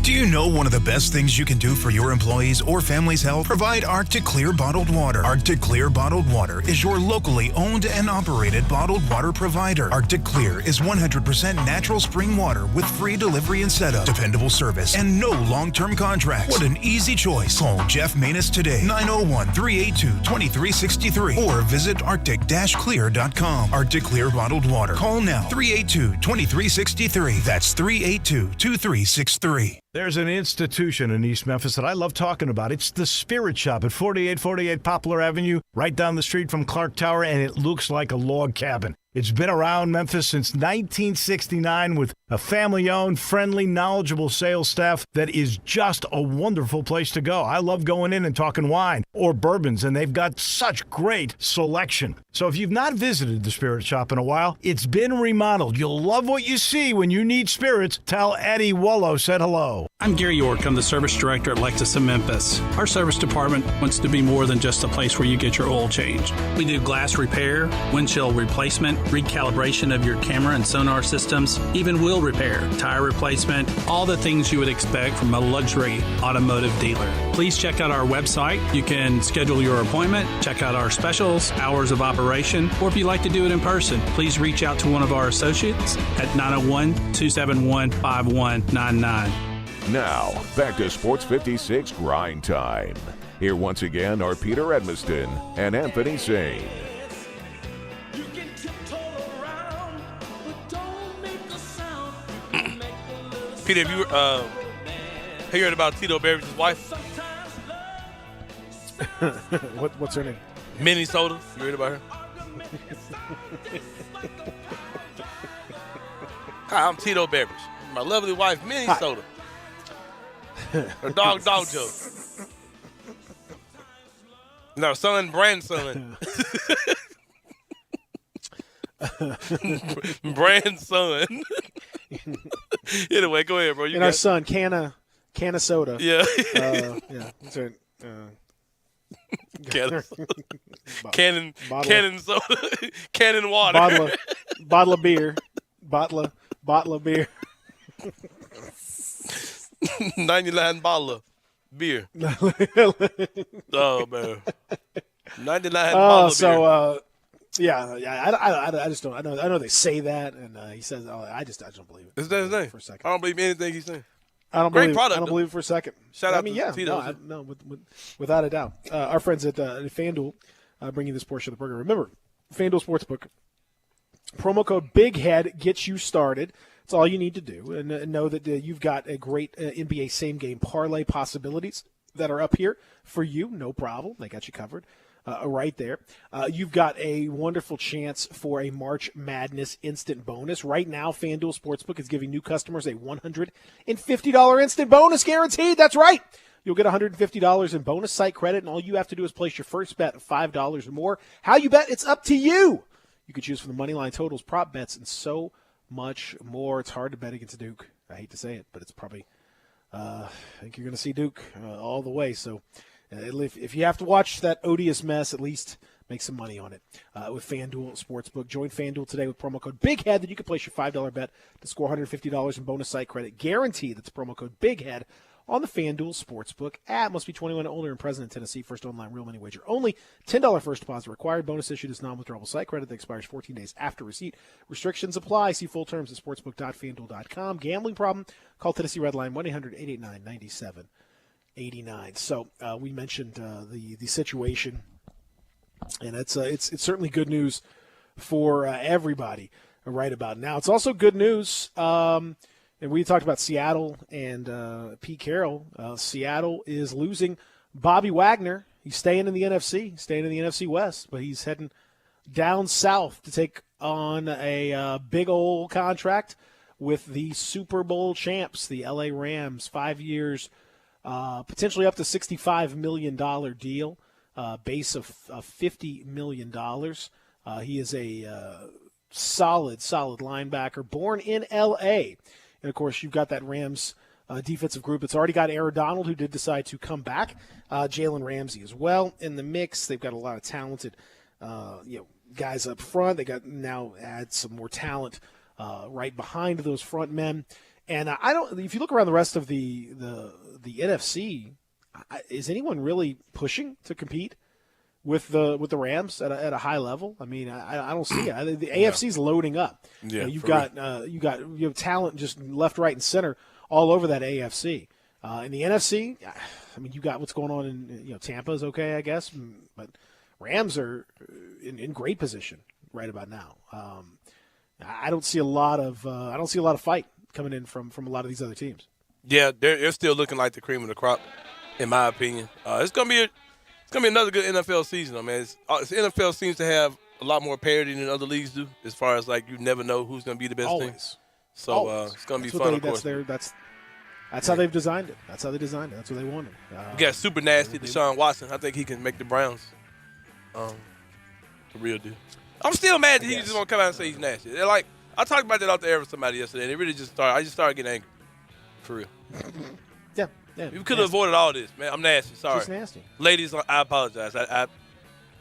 Do you know one of the best things you can do for your employees or family's health? Provide Arctic Clear bottled water. Arctic Clear bottled water is your locally owned and operated bottled water provider. Arctic Clear is 100% natural spring water with free delivery and setup, dependable service, and no long-term contracts. What an easy choice. Call Jeff Manus today, 901-382-2363, or visit arctic-clear.com. Arctic Clear bottled water. Call now, 382-2363. That's 382-2363. There's an institution in East Memphis that I love talking about. It's the Spirit Shop at 4848 Poplar Avenue, right down the street from Clark Tower, and it looks like a log cabin. It's been around Memphis since 1969 with a family-owned, friendly, knowledgeable sales staff that is just a wonderful place to go. I love going in and talking wine or bourbons, and they've got such great selection. So if you've not visited the Spirit Shop in a while, it's been remodeled. You'll love what you see when you need spirits. Tell Eddie Wollo said hello. I'm Gary York. I'm the service director at Lexus in Memphis. Our service department wants to be more than just a place where you get your oil changed. We do glass repair, windshield replacement, recalibration of your camera and sonar systems, even wheel repair, tire replacement, all the things you would expect from a luxury automotive dealer. Please check out our website. You can schedule your appointment, check out our specials, hours of operation, or if you'd like to do it in person, please reach out to one of our associates at 901-271-5199. Now, back to Sports 56 Grind Time. Here once again are Peter Edmiston and Anthony Sane. Peter, have you heard about Tito Berry's wife? What's her name? Minnesota. You heard about her? Hi, I'm Tito Beveridge. My lovely wife, Minnesota. Her dog Joe. And our son, grandson. Grandson. Anyway, go ahead, bro. Our son, can of soda. Yeah. Yeah. That's right. Cannon soda. Cannon water. Bottle of beer. Bottle of beer. 99 bottle of beer. Oh, man. 99 bottle of beer. I just don't. I know they say that, and he says, I just don't believe it. Is that his name? For a second, I don't believe anything he's saying. I don't Great believe. product, I don't believe it for a second. Shout out to Tito. No, without a doubt. Our friends at FanDuel bringing this portion of the program. Remember, FanDuel Sportsbook promo code BIGHEAD gets you started. That's all you need to do, and know that you've got a great NBA same game parlay possibilities that are up here for you. No problem, they got you covered. Right there. You've got a wonderful chance for a March Madness instant bonus. Right now, FanDuel Sportsbook is giving new customers a $150 instant bonus guaranteed. That's right. You'll get $150 in bonus site credit, and all you have to do is place your first bet of $5 or more. How you bet, it's up to you. You can choose from the money line totals, prop bets, and so much more. It's hard to bet against Duke. I hate to say it, but it's probably I think you're going to see Duke all the way. So if you have to watch that odious mess, at least make some money on it with FanDuel Sportsbook. Join FanDuel today with promo code BIGHEAD. Then you can place your $5 bet to score $150 in bonus site credit. Guaranteed. That's promo code BIGHEAD. on the FanDuel Sportsbook app. Must be 21 and older and present in Tennessee. First online real money wager only. $10 first deposit required. Bonus issued as non-withdrawable site credit that expires 14 days after receipt. Restrictions apply. See full terms at sportsbook.fanduel.com. Gambling problem? Call Tennessee Red Line 1-800-889-9789. So we mentioned the situation, and it's certainly good news for everybody right about now. It's also good news. And we talked about Seattle and Pete Carroll. Seattle is losing Bobby Wagner. He's staying in the NFC West, but he's heading down south to take on a big old contract with the Super Bowl champs, the LA Rams. 5 years, potentially up to $65 million deal, base of $50 million. He is a solid linebacker, born in L.A., and, of course, you've got that Rams defensive group. It's already got Aaron Donald, who did decide to come back. Jalen Ramsey as well in the mix. They've got a lot of talented guys up front. They got now add some more talent right behind those front men. And if you look around the rest of the NFC, is anyone really pushing to compete with the Rams at a high level? I mean, I don't see it. The AFC's loading up. Yeah, you have talent just left, right, and center all over that AFC. In the NFC, I mean, you got what's going on in Tampa's okay, I guess, but Rams are in great position right about now. I don't see a lot of fight coming in from a lot of these other teams. Yeah, they're still looking like the cream of the crop, in my opinion. It's gonna be another good NFL season, man. The NFL seems to have a lot more parity than other leagues do, as far as like you never know who's gonna be the best Always. team. So it's gonna be fun. Of course. That's how they've designed it. That's how they designed it. That's what they wanted. We got super nasty Deshaun Watson. I think he can make the Browns the real deal. I'm still mad that he just won't come out and say he's nasty. They're like, I talked about that off the air with somebody yesterday, and it really I just started getting angry. For real. Yeah. We could have avoided all this, man. I'm nasty. Sorry. Just nasty. Ladies, I apologize. I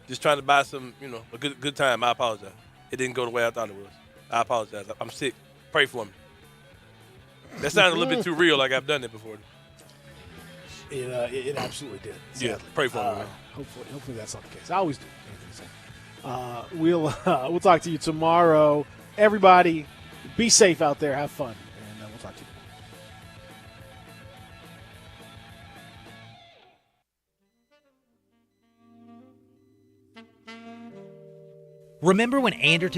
just trying to buy some, a good time. I apologize. It didn't go the way I thought it was. I apologize. I'm sick. Pray for me. That sounds a little bit too real, like I've done it before. It absolutely did. Sadly. Yeah, pray for me, man. Hopefully that's not the case. I always do. We'll talk to you tomorrow. Everybody, be safe out there. Have fun, and we'll talk to you. Remember when Anderton